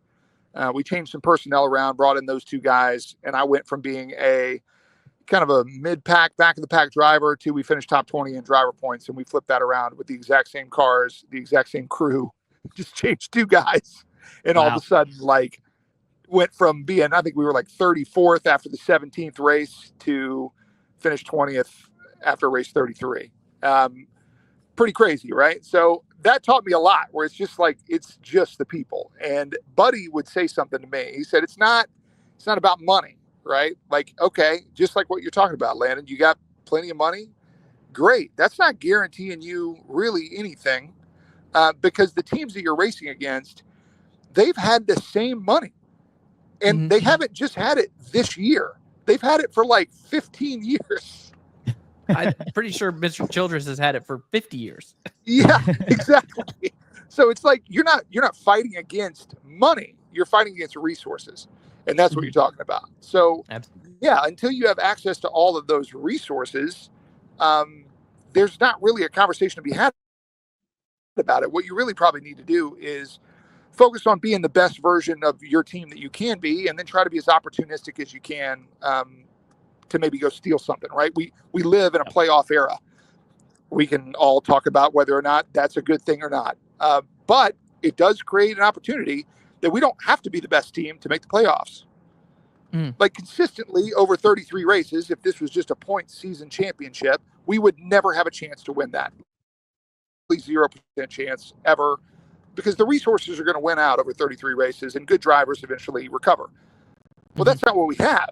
We changed some personnel around, brought in those two guys, and I went from being a kind of a mid-pack, back-of-the-pack driver to we finished top 20 in driver points, and we flipped that around with the exact same cars, the exact same crew, just changed two guys, and all of a sudden, like, went from being, I think we were like 34th after the 17th race to finish 20th after race 33. Pretty crazy, right? So that taught me a lot, where it's just like, it's just the people. And Buddy would say something to me. He said, it's not about money, right? Like, okay, just like what you're talking about, Landon, you got plenty of money. Great. That's not guaranteeing you really anything, because the teams that you're racing against, they've had the same money. And they haven't just had it this year. They've had it for like 15 years. I'm pretty sure Mr. Childress has had it for 50 years. Yeah, exactly. So it's like you're not fighting against money. You're fighting against resources. And that's what you're talking about. So yeah, until you have access to all of those resources, there's not really a conversation to be had about it. What you really probably need to do is focus on being the best version of your team that you can be, and then try to be as opportunistic as you can to maybe go steal something, right? We live in a playoff era. We can all talk about whether or not that's a good thing or not. But it does create an opportunity that we don't have to be the best team to make the playoffs. Like, consistently over 33 races, if this was just a point season championship, we would never have a chance to win that. 0% chance ever, because the resources are going to win out over 33 races and good drivers eventually recover. Well, that's not what we have.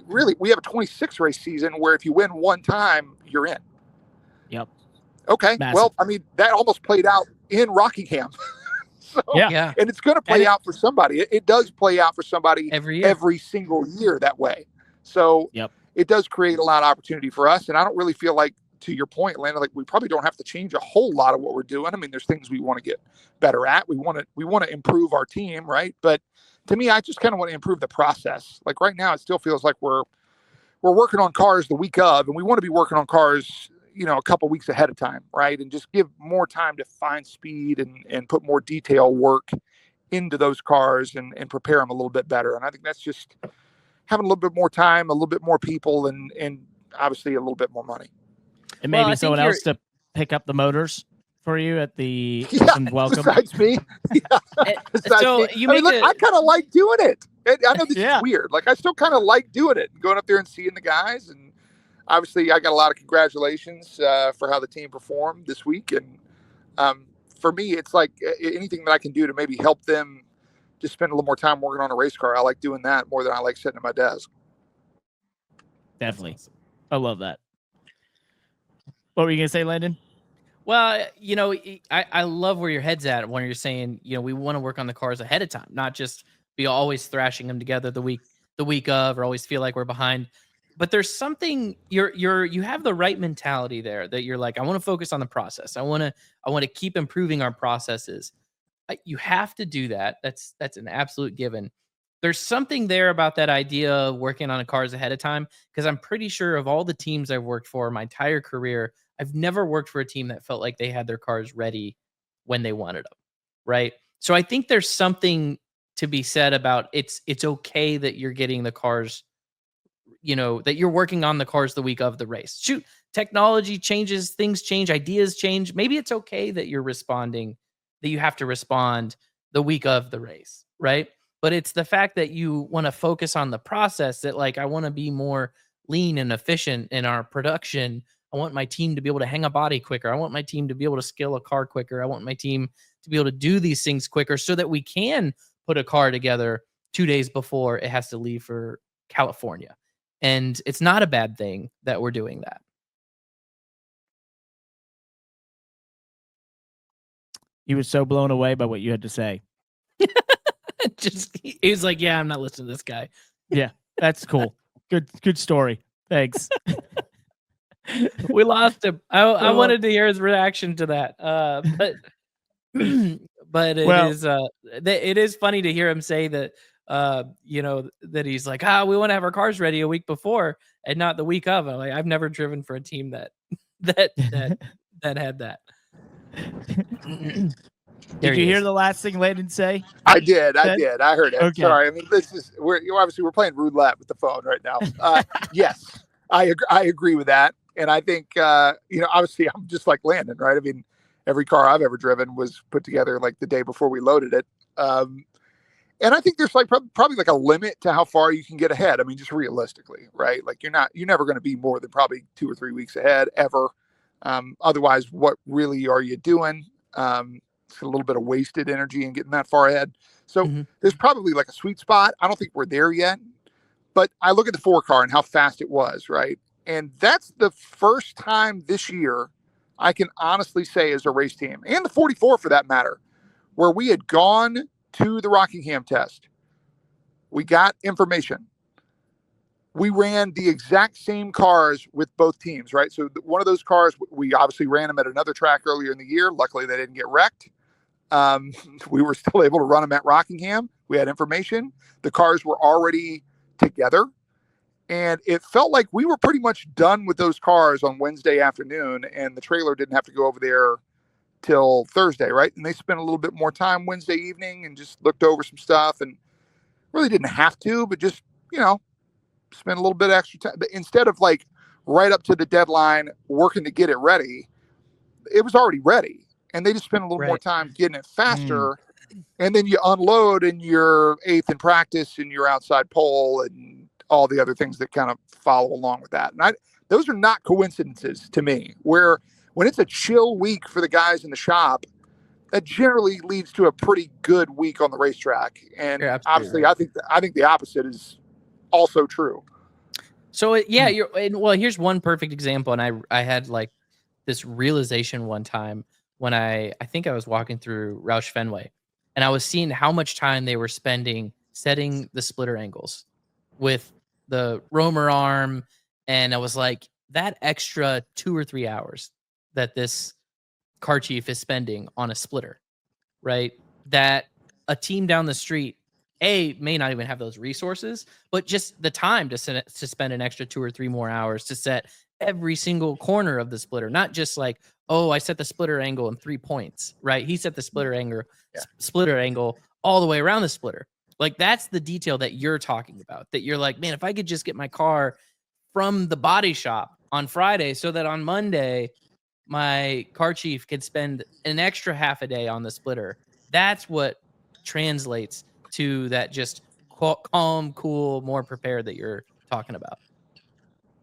Really, we have a 26 race season where if you win one time, you're in. Yep. Okay. Massive. Well, I mean, that almost played out in Rockingham. So, Yeah. And it's going to play out for somebody. It does play out for somebody every single year that way. So it does create a lot of opportunity for us. And I don't really feel like, to your point, Landon, like, we probably don't have to change a whole lot of what we're doing. I mean, there's things we want to get better at. We want to improve our team, right? But to me, I just kind of want to improve the process. Like, right now, it still feels like we're working on cars the week of, and we want to be working on cars, a couple weeks ahead of time, right? And just give more time to find speed and put more detail work into those cars and prepare them a little bit better. And I think that's just having a little bit more time, a little bit more people, and obviously a little bit more money. And maybe someone else to pick up the motors for you at the welcome. Besides me. So I kind of like doing it. I know this is weird. Like, I still kind of like doing it, going up there and seeing the guys. And obviously I got a lot of congratulations for how the team performed this week. And for me, it's like anything that I can do to maybe help them just spend a little more time working on a race car. I like doing that more than I like sitting at my desk. Definitely. I love that. What were you going to say, Landon? Well, I love where your head's at when you're saying, we want to work on the cars ahead of time, not just be always thrashing them together the week of, or always feel like we're behind. But there's something you have the right mentality there that you're like, I want to focus on the process. I want to keep improving our processes. You have to do that. That's an absolute given. There's something there about that idea of working on the cars ahead of time, because I'm pretty sure of all the teams I've worked for my entire career, I've never worked for a team that felt like they had their cars ready when they wanted them, right? So I think there's something to be said about it's okay that you're getting the cars, that you're working on the cars the week of the race. Shoot, technology changes, things change, ideas change. Maybe it's okay that you're responding, that you have to respond the week of the race, right? But it's the fact that you want to focus on the process, that like, I want to be more lean and efficient in our production. I want my team to be able to hang a body quicker. I want my team to be able to scale a car quicker. I want my team to be able to do these things quicker so that we can put a car together 2 days before it has to leave for California. And it's not a bad thing that we're doing that. He was so blown away by what you had to say. He was like, yeah, I'm not listening to this guy. Yeah, that's cool. Good story. Thanks. We lost him. I wanted to hear his reaction to that. But it is funny to hear him say that, that he's like, we want to have our cars ready a week before and not the week of. I'm like, I've never driven for a team that had that. Did you hear the last thing Landon say? I did. I heard it. Okay. Sorry. I mean, we're playing roulette with the phone right now. Yes, I agree with that. And I think, obviously I'm just like Landon, right? I mean, every car I've ever driven was put together like the day before we loaded it. And I think there's like probably like a limit to how far you can get ahead. I mean, just realistically, right? Like you're never going to be more than probably 2 or 3 weeks ahead ever. Otherwise, what really are you doing? It's a little bit of wasted energy in getting that far ahead. So there's probably like a sweet spot. I don't think we're there yet, but I look at the 4 car and how fast it was, right? And that's the first time this year I can honestly say as a race team, and the 44 for that matter, where we had gone to the Rockingham test. We got information. We ran the exact same cars with both teams, right? So one of those cars, we obviously ran them at another track earlier in the year. Luckily, they didn't get wrecked. We were still able to run them at Rockingham. We had information. The cars were already together. And it felt like we were pretty much done with those cars on Wednesday afternoon, and the trailer didn't have to go over there till Thursday, right? And they spent a little bit more time Wednesday evening and just looked over some stuff, and really didn't have to, but just, spend a little bit extra time. But instead of like right up to the deadline working to get it ready, it was already ready. And they just spent a little more time getting it faster. And then you unload and you're 8th in practice and you're outside pole and all the other things that kind of follow along with that. And those are not coincidences to me, where when it's a chill week for the guys in the shop, that generally leads to a pretty good week on the racetrack. And obviously I think the opposite is also true. So here's one perfect example. And I had like this realization one time when I think I was walking through Roush Fenway, and I was seeing how much time they were spending setting the splitter angles with the roamer arm. And I was like, that extra 2 or 3 hours that this car chief is spending on a splitter, right? That a team down the street, may not even have those resources, but just the time to spend an extra 2 or 3 more hours to set every single corner of the splitter. Not just like, I set the splitter angle in 3 points, right? He set the splitter angle all the way around the splitter. Like that's the detail that you're talking about, that you're like, man, if I could just get my car from the body shop on Friday so that on Monday, my car chief could spend an extra half a day on the splitter. That's what translates to that just calm, cool, more prepared that you're talking about.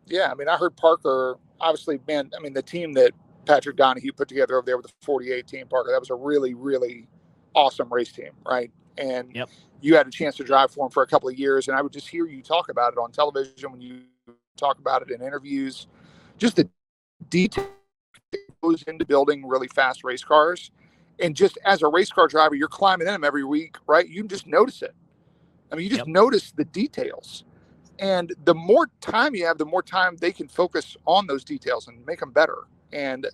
Yeah. I mean, I heard Parker, obviously, man, I mean, the team that Patrick Donahue put together over there with the 48 team, Parker. That was a really, really awesome race team, right? And you had a chance to drive for them for a couple of years, and I would just hear you talk about it on television when you talk about it in interviews, just the detail that goes into building really fast race cars. And just as a race car driver, you're climbing in them every week, right? You just notice it. I mean, you just notice the details. And the more time you have, the more time they can focus on those details and make them better. And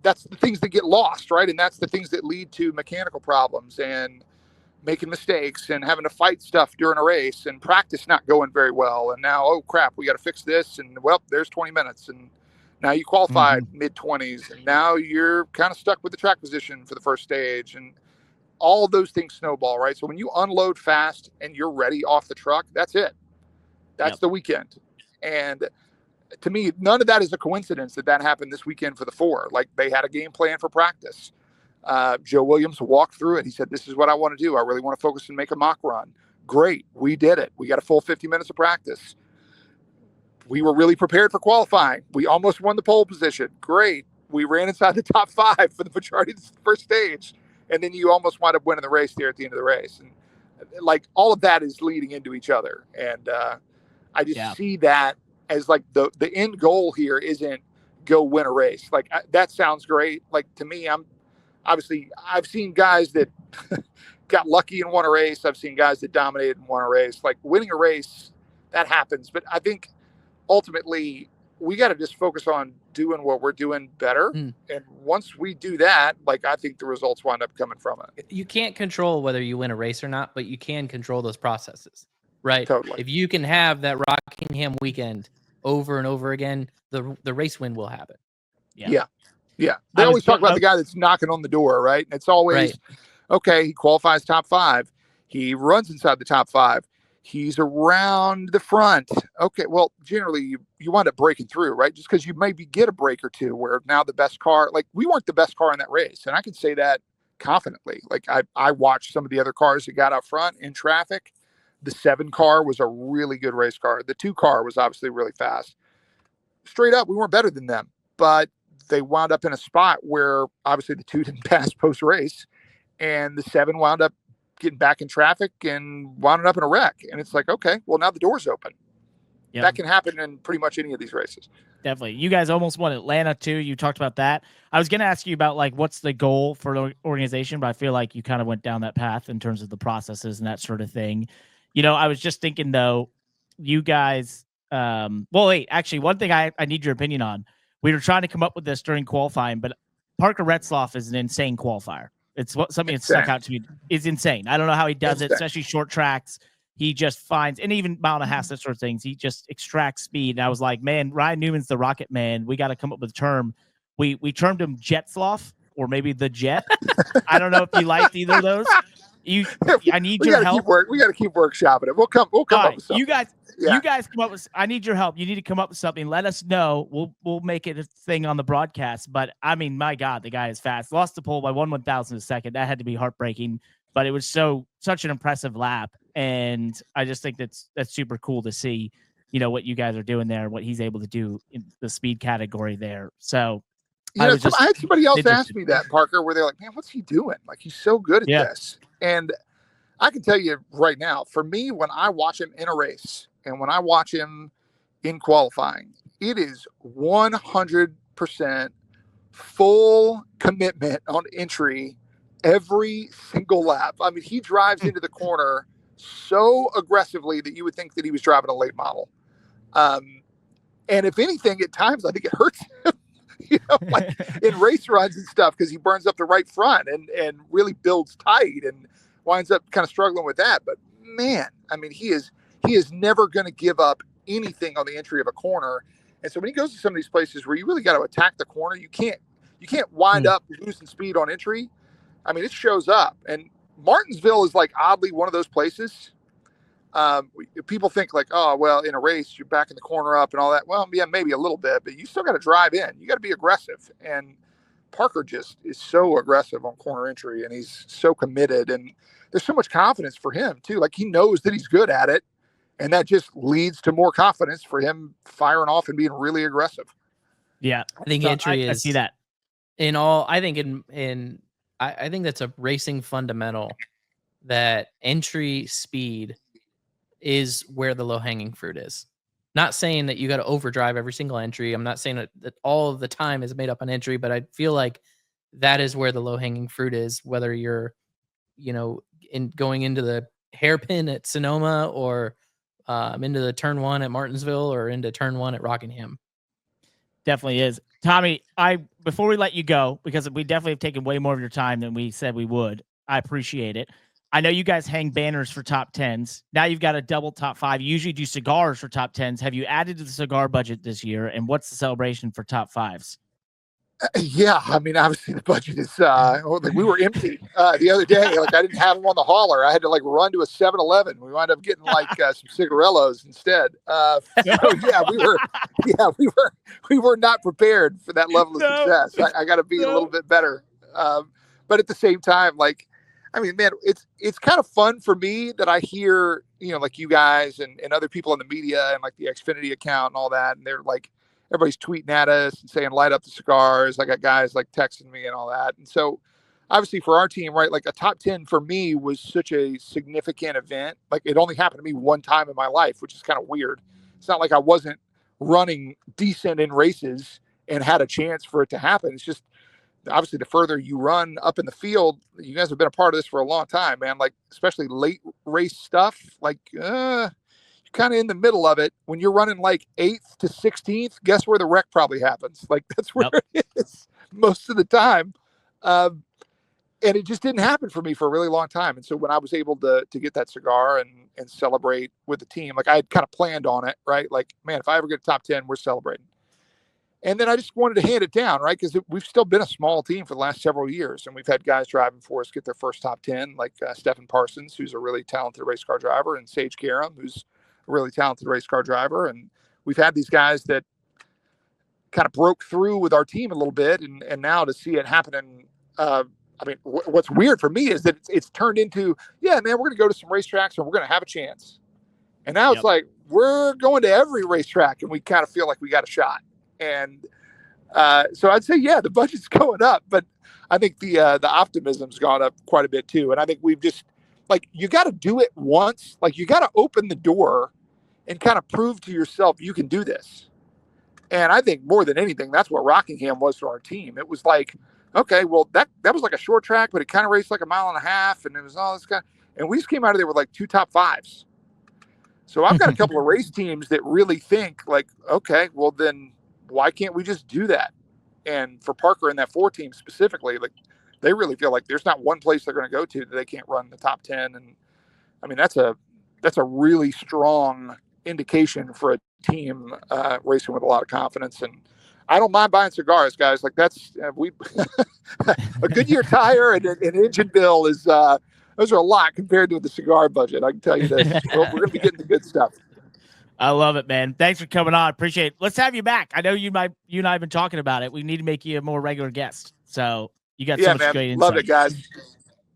that's the things that get lost, right? And that's the things that lead to mechanical problems and making mistakes and having to fight stuff during a race and practice not going very well. And now, oh crap, we got to fix this. And well, there's 20 minutes. And now you qualified mid-20s. And now you're kind of stuck with the track position for the first stage. And all of those things snowball, right? So when you unload fast and you're ready off the truck, that's it. That's the weekend. And to me, none of that is a coincidence that happened this weekend for the 4. Like, they had a game plan for practice. Joe Williams walked through it. He said, this is what I want to do. I really want to focus and make a mock run. Great. We did it. We got a full 50 minutes of practice. We were really prepared for qualifying. We almost won the pole position. Great. We ran inside the top 5 for the majority of the first stage. And then you almost wind up winning the race there at the end of the race. And like, all of that is leading into each other. And I just see that as like the end goal here isn't go win a race. Like, that sounds great. Like, to me, I've seen guys that got lucky and won a race. I've seen guys that dominated and won a race. Like, winning a race, that happens. But I think ultimately we got to just focus on doing what we're doing better. And once we do that, like, I think the results wind up coming from it. You can't control whether you win a race or not, but you can control those processes, right? Totally. If you can have that Rockingham weekend over and over again, the race win will happen. Yeah. They always talk about the guy that's knocking on the door, right? And it's always, okay, he qualifies top 5. He runs inside the top 5. He's around the front. Okay, well, generally you wind up breaking through, right? Just because you maybe get a break or two where now the best car, like, we weren't the best car in that race. And I can say that confidently. Like, I watched some of the other cars that got out front in traffic. The 7 car was a really good race car. The 2 car was obviously really fast. Straight up, we weren't better than them, but they wound up in a spot where obviously the 2 didn't pass post-race, and the 7 wound up getting back in traffic and wound up in a wreck. And it's like, okay, well, now the door's open. That can happen in pretty much any of these races. Definitely. You guys almost won Atlanta too. You talked about that. I was going to ask you about, like, what's the goal for the organization, but I feel like you kind of went down that path in terms of the processes and that sort of thing. You know, I was just thinking though, you guys, actually, one thing I need your opinion on. We were trying to come up with this during qualifying, but Parker Retzlaff is an insane qualifier. It's something that stuck out to me. It's insane. I don't know how he does it, especially short tracks. He just finds, and even mile and a half, that sort of things. He just extracts speed. And I was like, man, Ryan Newman's the rocket man. We got to come up with a term. We termed him Jetzlaff, or maybe the Jet. I don't know if you liked either of those. I need your help. We got to keep workshopping it. We'll come up with something. You guys come up with. I need your help. You need to come up with something. Let us know. We'll make it a thing on the broadcast. But I mean, my God, the guy is fast. Lost the pole by 1/1000 a second. That had to be heartbreaking. But it was such an impressive lap, and I just think that's super cool to see. You know what you guys are doing there, what he's able to do in the speed category there. So. I had somebody else ask me that, Parker, where they're like, man, what's he doing? Like, he's so good at this. And I can tell you right now, for me, when I watch him in a race and when I watch him in qualifying, it is 100% full commitment on entry every single lap. I mean, he drives into the corner so aggressively that you would think that he was driving a late model. And if anything, at times, I think it hurts him. You know, like in race runs and stuff, because he burns up the right front and really builds tight and winds up kind of struggling with that. But man, I mean, he is never going to give up anything on the entry of a corner. And so when he goes to some of these places where you really got to attack the corner, you can't wind up losing speed on entry. I mean, it shows up. And Martinsville is like oddly one of those places. People think like, oh, well, in a race, you're backing the corner up and all that. Well, yeah, maybe a little bit, but you still got to drive in. You got to be aggressive. And Parker just is so aggressive on corner entry, and he's so committed. And there's so much confidence for him, too. Like, he knows that he's good at it, and that just leads to more confidence for him firing off and being really aggressive. Yeah. I think So entry I is see that. in all. I think I think that's a racing fundamental, that entry speed is where the low hanging fruit is. Not saying that you got to overdrive every single entry. I'm not saying that all of the time is made up on entry, but I feel like that is where the low hanging fruit is, whether you're, in going into the hairpin at Sonoma, or into the turn 1 at Martinsville, or into turn 1 at Rockingham. Definitely is. Tommy, before we let you go, because we definitely have taken way more of your time than we said we would, I appreciate it. I know you guys hang banners for top 10s. Now you've got a double top 5. You usually do cigars for top 10s. Have you added to the cigar budget this year? And what's the celebration for top 5s? Yeah, I mean, obviously the budget is we were empty the other day. Like, I didn't have them on the hauler. I had to run to a 7-Eleven. We wound up getting some cigarellos instead. So yeah, we were not prepared for that level of success. I got to be a little bit better. But at the same time, I mean, man, it's kind of fun for me that I hear, like you guys and other people in the media and like the Xfinity account and all that, and they're like, everybody's tweeting at us and saying, light up the cigars. I got guys texting me and all that. And so obviously for our team, right, a top 10 for me was such a significant event. It only happened to me one time in my life, which is kind of weird. It's not like I wasn't running decent in races and had a chance for it to happen. It's just, obviously the further you run up in the field, you guys have been a part of this for a long time, man. Especially late race stuff, kind of in the middle of it. When you're running 8th to 16th, guess where the wreck probably happens? That's where it is most of the time. And it just didn't happen for me for a really long time. And so when I was able to get that cigar and celebrate with the team, I had kind of planned on it, right? Man, if I ever get a top 10, we're celebrating. And then I just wanted to hand it down, right? Because we've still been a small team for the last several years. And we've had guys driving for us get their first top 10, like Stephen Parsons, who's a really talented race car driver, and Sage Karam, who's a really talented race car driver. And we've had these guys that kind of broke through with our team a little bit. And now to see it happening, I mean, what's weird for me is that it's turned into, yeah, man, we're going to go to some racetracks and we're going to have a chance. And now it's we're going to every racetrack and we kind of feel like we got a shot. And so I'd say, yeah, the budget's going up, but I think the optimism's gone up quite a bit too. And I think we've just you got to do it once. You got to open the door and kind of prove to yourself you can do this. And I think more than anything, that's what Rockingham was for our team. It was okay, well, that was a short track, but it kind of raced 1.5 miles, and it was all this kind. And we just came out of there with 2 top 5s. So I've got a couple of race teams that really think okay, well then why can't we just do that? And for Parker and that 4 team specifically, they really feel there's not one place they're going to go to that they can't run the top 10. And I mean, that's a really strong indication for a team racing with a lot of confidence. And I don't mind buying cigars, guys. That's a Goodyear tire and an engine bill is those are a lot compared to the cigar budget. I can tell you this. We're going to be getting the good stuff. I love it, man. Thanks for coming on. Appreciate it. Let's have you back. I know you and I have been talking about it. We need to make you a more regular guest. So you got so much great insight. Love it, guys.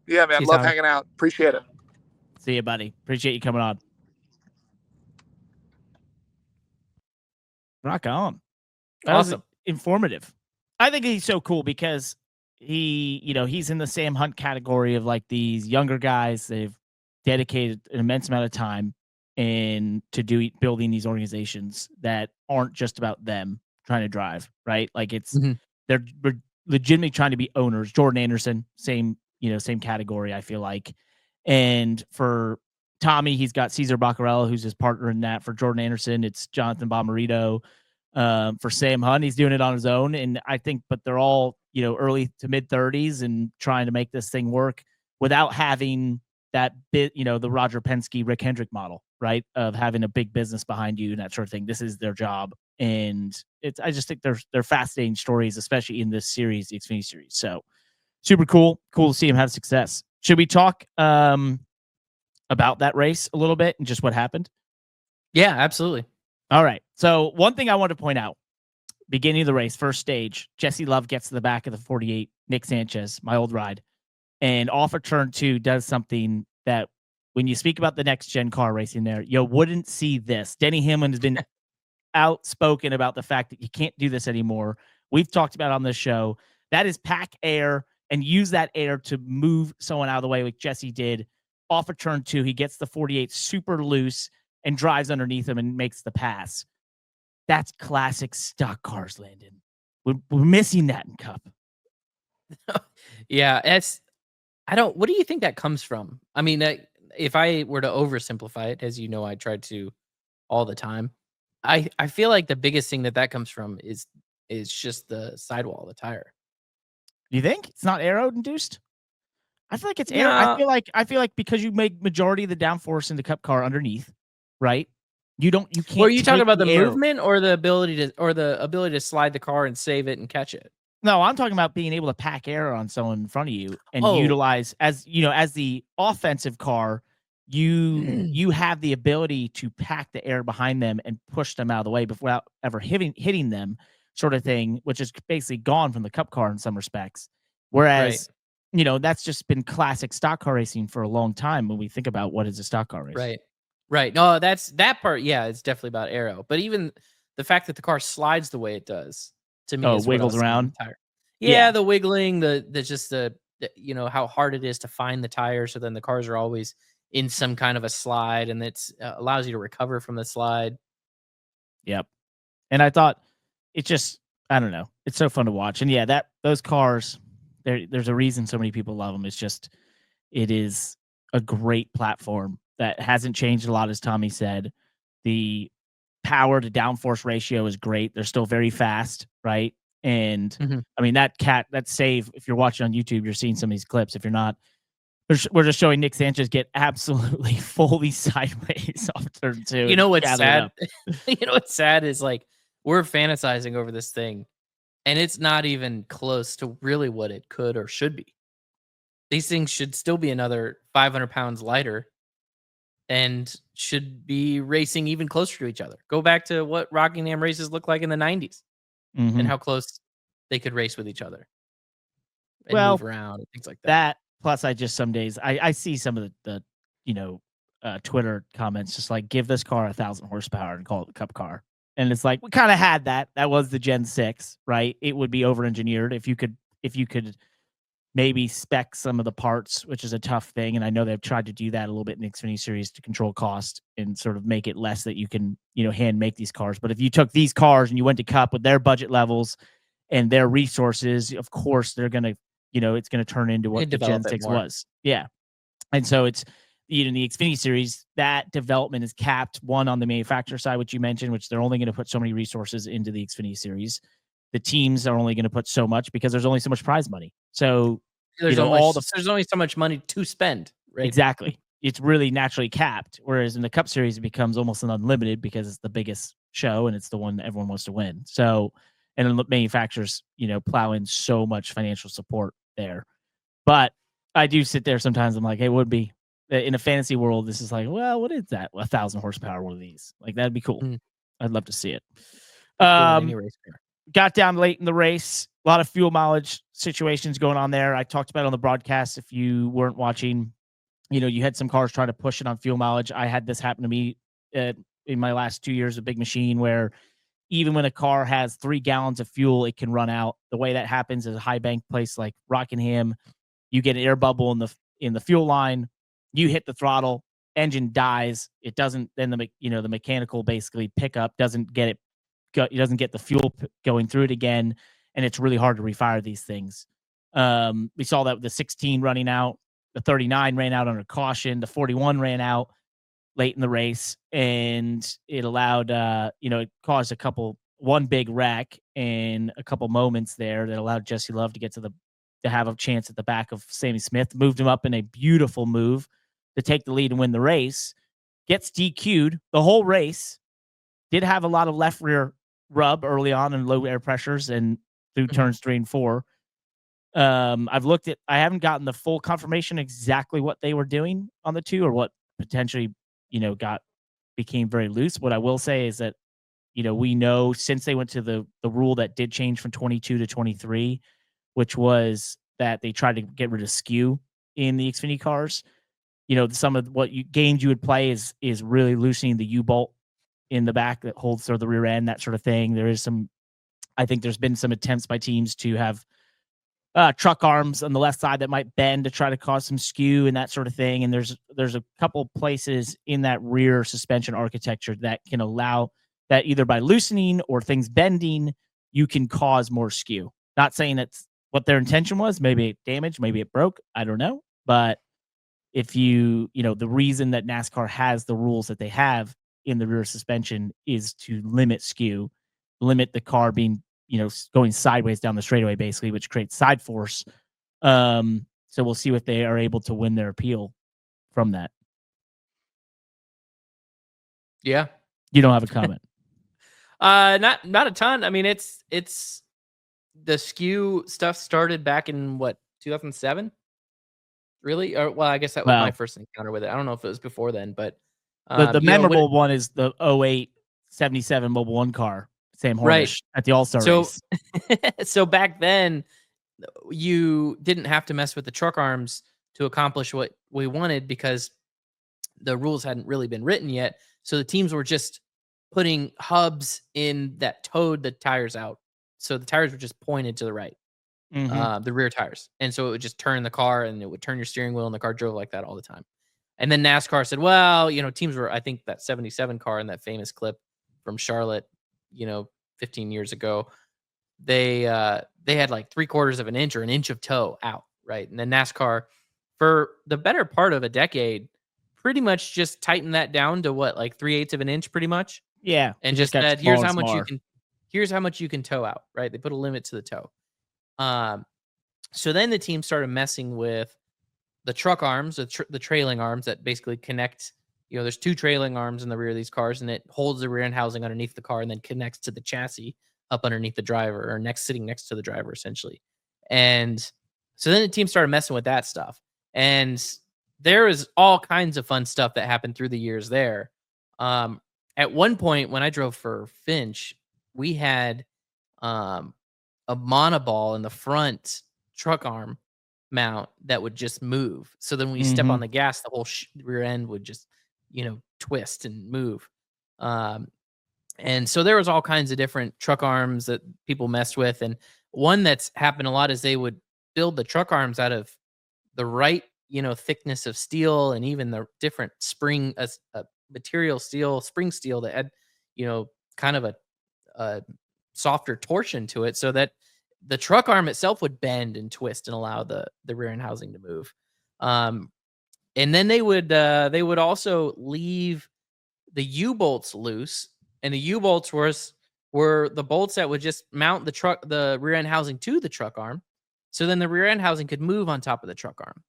Yeah, man. Love hanging out. Appreciate it. See you, buddy. Appreciate you coming on. Rock on. That was informative. I think he's so cool because he's in the Sam Hunt category of these younger guys. They've dedicated an immense amount of time and to building these organizations that aren't just about them trying to drive, right? It's they're legitimately trying to be owners. Jordan Anderson, same category, I feel like. And for Tommy, he's got Cesar Baccarella, who's his partner in that. For Jordan Anderson, it's Jonathan Bomarito. For Sam Hunt, he's doing it on his own. And I think, but they're all, early to mid 30s and trying to make this thing work without having that bit, the Roger Penske, Rick Hendrick model, right? Of having a big business behind you and that sort of thing. This is their job. And I just think they're fascinating stories, especially in this series, the Xfinity Series. So super cool. Cool to see him have success. Should we talk about that race a little bit and just what happened? Yeah, absolutely. All right. So one thing I want to point out, beginning of the race, first stage, Jesse Love gets to the back of the 48, Nick Sanchez, my old ride, and off of turn 2 does something that when you speak about the next gen car racing there, you wouldn't see this. Denny Hamlin has been outspoken about the fact that you can't do this anymore. We've talked about on this show. That is pack air and use that air to move someone out of the way, like Jesse did off of turn 2. He gets the 48 super loose and drives underneath him and makes the pass. That's classic stock cars, Landon. We're missing that in Cup. Yeah, what do you think that comes from? I mean, if I were to oversimplify it, as you know, I try to all the time. I feel like the biggest thing that comes from is just the sidewall of the tire. You think it's not aero induced? I feel like it's air. No. I feel like because you make majority of the downforce in the Cup car underneath, right? You can't. Well, are you talking about the air. movement or the ability to slide the car and save it and catch it? No, I'm talking about being able to pack air on someone in front of you and Oh. utilize as the offensive car, you have the ability to pack the air behind them and push them out of the way without ever hitting them, sort of thing, which is basically gone from the Cup car in some respects. Whereas, that's just been classic stock car racing for a long time when we think about what is a stock car race. Right. No, that's that part. Yeah, it's definitely about aero. But even the fact that the car slides the way it does, to me, is wiggles around. Tire. Yeah, the wiggling, the how hard it is to find the tire. So then the cars are always in some kind of a slide, and it's allows you to recover from the slide. Yep. And I thought I don't know. It's so fun to watch. And yeah, those cars, there's a reason so many people love them. It is a great platform that hasn't changed a lot, as Tommy said. The power to downforce ratio is great. They're still very fast, right? And I mean, that save, if you're watching on YouTube, you're seeing some of these clips. If you're not, we're just showing Nick Sanchez get absolutely fully sideways off turn 2. You know what's sad? You know what's sad is, like, we're fantasizing over this thing, and it's not even close to really what it could or should be. These things should still be another 500 pounds lighter and should be racing even closer to each other. Go back to what Rockingham races looked like in the 90s and how close they could race with each other and move around and things like that. Plus, I just some days I see some of the Twitter comments just like, give this car 1,000 horsepower and call it the Cup car. And it's like, we kind of had that. That was the Gen 6, right? It would be over-engineered if you could maybe spec some of the parts, which is a tough thing. And I know they've tried to do that a little bit in the Xfinity Series to control cost and sort of make it less that you can, hand make these cars. But if you took these cars and you went to Cup with their budget levels and their resources, of course, they're going to, it's going to turn into what the Gen 6 was. Yeah. And so it's, in the Xfinity Series, that development is capped, one on the manufacturer side, which you mentioned, which they're only going to put so many resources into the Xfinity Series. The teams are only going to put so much because there's only so much prize money. So there's only so much money to spend. Right? Exactly. It's really naturally capped. Whereas in the Cup Series, it becomes almost an unlimited because it's the biggest show and it's the one that everyone wants to win. So, and then the manufacturers, plow in so much financial support there. But I do sit there sometimes. I'm like, hey, it would be in a fantasy world. This is like, well, what is that? 1,000 horsepower, one of these. Like, that'd be cool. I'd love to see it. Got down late in the race. A lot of fuel mileage situations going on there. I talked about it on the broadcast. If you weren't watching, you had some cars trying to push it on fuel mileage. I had this happen to me in my last 2 years of Big Machine, where even when a car has 3 gallons of fuel, it can run out. The way that happens is a high bank place like Rockingham. You get an air bubble in the fuel line. You hit the throttle, engine dies. It doesn't. Then the mechanical basically pickup doesn't get it. It doesn't get the fuel going through it again, and it's really hard to refire these things. We saw that with the 16 running out, the 39 ran out under caution, the 41 ran out late in the race, and it allowed, it caused one big wreck and a couple moments there that allowed Jesse Love to get to have a chance at the back of Sammy Smith, moved him up in a beautiful move to take the lead and win the race, gets DQ'd the whole race, did have a lot of left rear rub early on and low air pressures and through turns 3 and 4. I haven't gotten the full confirmation exactly what they were doing on the 2 or what potentially, became very loose. What I will say is that, we know since they went to the rule that did change from 22 to 23, which was that they tried to get rid of skew in the Xfinity cars. Some of what games you would play is really loosening the U-bolt in the back that holds sort of the rear end, that sort of thing. I think there's been some attempts by teams to have truck arms on the left side that might bend to try to cause some skew and that sort of thing. And there's a couple places in that rear suspension architecture that can allow that either by loosening or things bending, you can cause more skew. Not saying that's what their intention was. Maybe it damaged, maybe it broke. I don't know. But if the reason that NASCAR has the rules that they have in the rear suspension is to limit skew, limit the car being, going sideways down the straightaway, basically, which creates side force. So we'll see if they are able to win their appeal from that. Yeah. You don't have a comment. Not a ton. I mean, it's the skew stuff started back in 2007? Really? Or well, I guess that was my first encounter with it. I don't know if it was before then, but the memorable one is the 08 77 Mobil 1 car, Sam Hornish at the All-Star race. So back then, you didn't have to mess with the truck arms to accomplish what we wanted because the rules hadn't really been written yet. So the teams were just putting hubs in that towed the tires out. So the tires were just pointed to the right, the rear tires. And so it would just turn the car and it would turn your steering wheel and the car drove like that all the time. And then NASCAR said, well, teams were, I think that 77 car in that famous clip from Charlotte, 15 years ago, they had like 3/4 of an inch or an inch of toe out. Right. And then NASCAR for the better part of a decade, pretty much just tightened that down to like 3/8 of an inch pretty much. Yeah. And just said, here's how much you can tow out. Right. They put a limit to the toe. So then the team started messing with the truck arms, the trailing arms that basically connect, there's 2 trailing arms in the rear of these cars and it holds the rear end housing underneath the car and then connects to the chassis up underneath the driver or sitting next to the driver essentially. And so then the team started messing with that stuff. And there is all kinds of fun stuff that happened through the years there. At one point when I drove for Finch, we had a monoball in the front truck arm mount that would just move. So then when you step on the gas, the whole rear end would just, twist and move. And so there was all kinds of different truck arms that people messed with. And one that's happened a lot is they would build the truck arms out of the right, thickness of steel and even the different spring, material steel, spring steel that had, kind of a softer torsion to it so that the truck arm itself would bend and twist and allow the rear end housing to move. And then they would also leave the U-bolts loose, and the U-bolts were the bolts that would just mount the rear end housing to the truck arm. So then the rear end housing could move on top of the truck arm,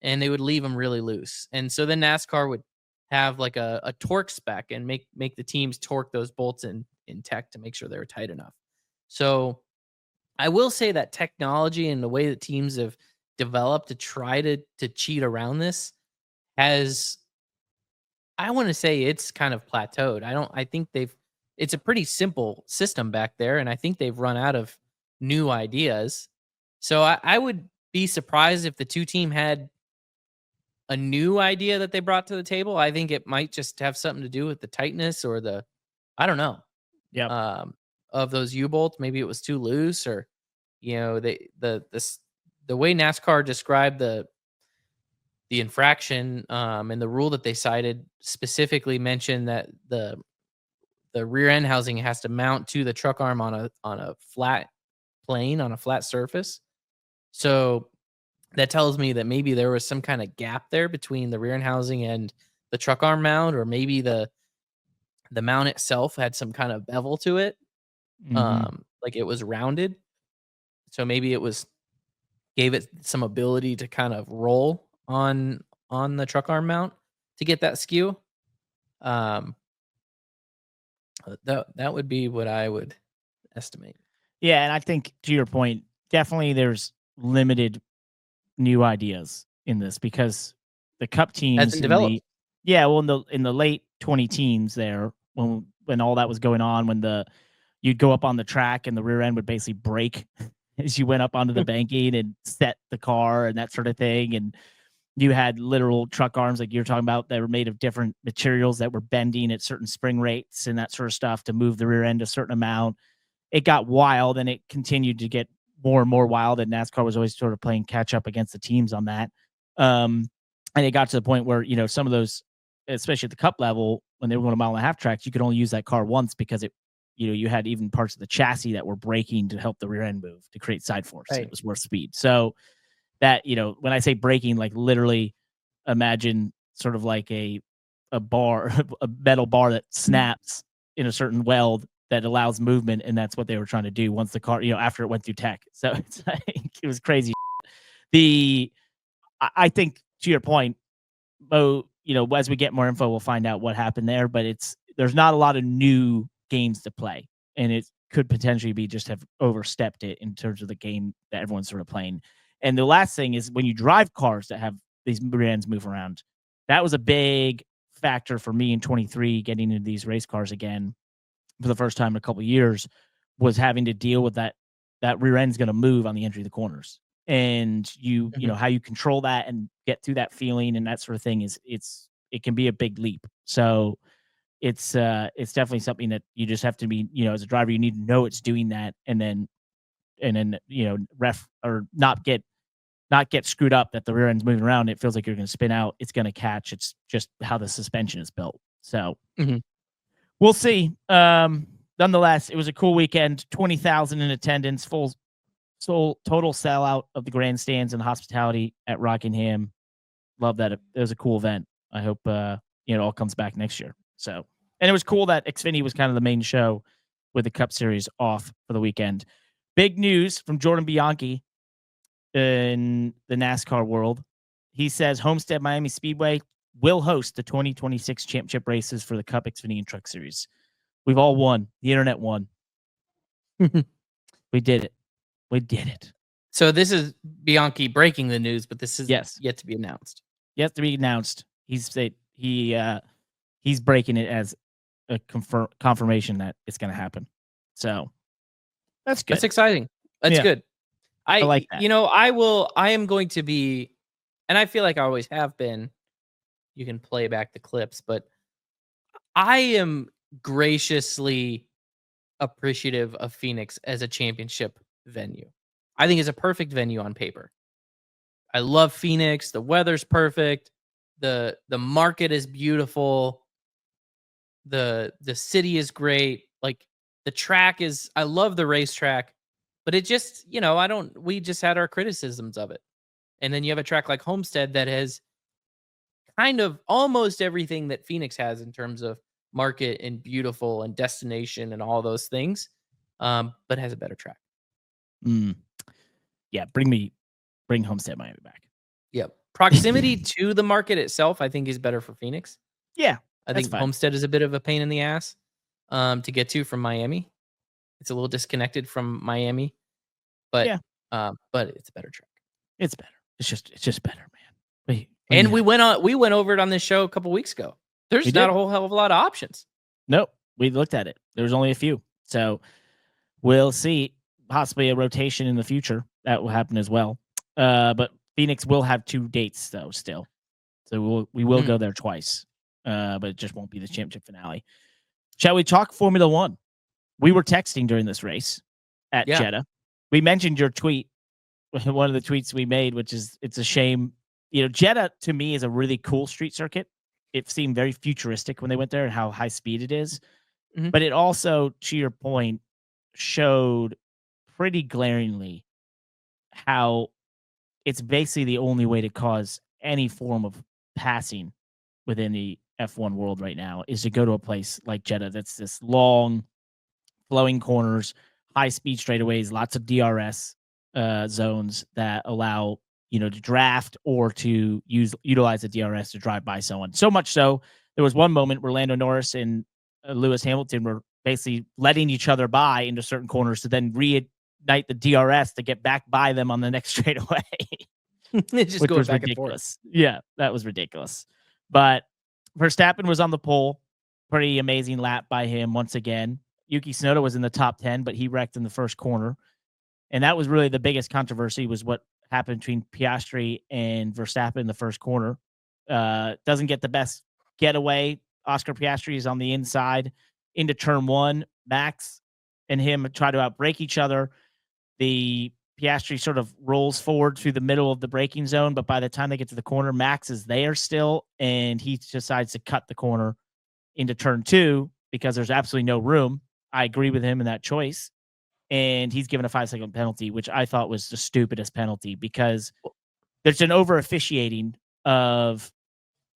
and they would leave them really loose. And so then NASCAR would have like a torque spec and make the teams torque those bolts in tech to make sure they were tight enough. So I will say that technology and the way that teams have developed to try to cheat around this has, I want to say it's kind of plateaued. I think it's a pretty simple system back there, and I think they've run out of new ideas. So I would be surprised if the two team had a new idea that they brought to the table. I think it might just have something to do with the tightness or I don't know. Yeah. Of those U-bolts, maybe it was too loose, or the way NASCAR described the infraction and the rule that they cited specifically mentioned that the rear end housing has to mount to the truck arm on a flat plane, on a flat surface. So that tells me that maybe there was some kind of gap there between the rear end housing and the truck arm mount, or maybe the mount itself had some kind of bevel to it. Like it was rounded. So maybe gave it some ability to kind of roll on the truck arm mount to get that skew. That would be what I would estimate. Yeah, and I think to your point, definitely there's limited new ideas in this because the Cup teams hasn't developed. In the late 2010s there, when all that was going on, when you'd go up on the track and the rear end would basically break as you went up onto the banking and set the car and that sort of thing. And You had literal truck arms like you're talking about that were made of different materials that were bending at certain spring rates and that sort of stuff to move the rear end a certain amount. It got wild, and it continued to get more and more wild, and NASCAR was always sort of playing catch up against the teams on that. And it got to the point where, some of those, especially at the Cup level, when they were going a 1.5 mile tracks, you could only use that car once because it, you had even parts of the chassis that were braking to help the rear end move to create side force. Right. It was worth speed. So that, when I say braking, like literally imagine sort of like a bar, a metal bar that snaps in a certain weld that allows movement. And that's what they were trying to do once the car, after it went through tech. So it's like, it was crazy. I think to your point, Mo, as we get more info, we'll find out what happened there, but there's not a lot of new games to play, and it could potentially be just have overstepped it in terms of the game that everyone's sort of playing. And the last thing is when you drive cars that have these rear ends move around, that was a big factor for me in 23 getting into these race cars again for the first time in a couple of years, was having to deal with that rear end's going to move on the entry of the corners. And you know, how you control that and get through that feeling and that sort of thing it can be a big leap. So it's definitely something that you just have to be, as a driver, you need to know it's doing that, and then ref or not get screwed up that the rear end's moving around. It feels like you're going to spin out. It's going to catch. It's just how the suspension is built. So we'll see. Nonetheless, it was a cool weekend. 20,000 in attendance, full total sellout of the grandstands and hospitality at Rockingham. Love that. It was a cool event. I hope it all comes back next year. So, and it was cool that Xfinity was kind of the main show with the Cup Series off for the weekend. Big news from Jordan Bianchi in the NASCAR world. He says Homestead-Miami Speedway will host the 2026 championship races for the Cup Xfinity and Truck Series. We've all won. The internet won. We did it. We did it. So this is Bianchi breaking the news, but this is yet to be announced. Yet to be announced. He's breaking it as a confirmation that it's going to happen. So that's good. That's exciting. That's good. I like that. I am going to be, and I feel like I always have been. You can play back the clips, but I am graciously appreciative of Phoenix as a championship venue. I think it's a perfect venue on paper. I love Phoenix. The weather's perfect. The market is beautiful. The city is great. Like the track is, I love the racetrack, but it just, we just had our criticisms of it. And then you have a track like Homestead that has kind of almost everything that Phoenix has in terms of market and beautiful and destination and all those things, but has a better track. Yeah, bring Homestead-Miami back. Yep. Proximity to the market itself, I think, is better for Phoenix. Yeah, I think Homestead is a bit of a pain in the ass to get to from Miami. It's a little disconnected from Miami, but but it's a better track. It's better. It's just better, man. We went over it on this show a couple weeks ago. There's not a whole hell of a lot of options. Nope. We looked at it. There was only a few. So we'll see. Possibly a rotation in the future. That will happen as well. But Phoenix will have 2 dates though still. So we will go there twice. But it just won't be the championship finale. Shall we talk Formula One? We were texting during this race at Jeddah. We mentioned your tweet, one of the tweets we made, which is it's a shame. Jeddah to me is a really cool street circuit. It seemed very futuristic when they went there and how high speed it is. But it also, to your point, showed pretty glaringly how it's basically the only way to cause any form of passing within the F1 world right now is to go to a place like Jeddah that's this long, flowing corners, high-speed straightaways, lots of DRS zones that allow to draft or to utilize the DRS to drive by someone. So much so, there was one moment where Lando Norris and Lewis Hamilton were basically letting each other by into certain corners to then reignite the DRS to get back by them on the next straightaway. It just goes back ridiculous. And forth. Yeah, that was ridiculous. But Verstappen was on the pole. Pretty amazing lap by him once again. Yuki Tsunoda was in the top 10, but he wrecked in the first corner. And that was really the biggest controversy was what happened between Piastri and Verstappen in the first corner. Doesn't get the best getaway. Oscar Piastri is on the inside into turn one. Max and him try to outbrake each other. The Piastri sort of rolls forward through the middle of the braking zone, but by the time they get to the corner, Max is there still, and he decides to cut the corner into turn two because there's absolutely no room. I agree with him in that choice. And he's given a 5-second penalty, which I thought was the stupidest penalty because there's an over officiating of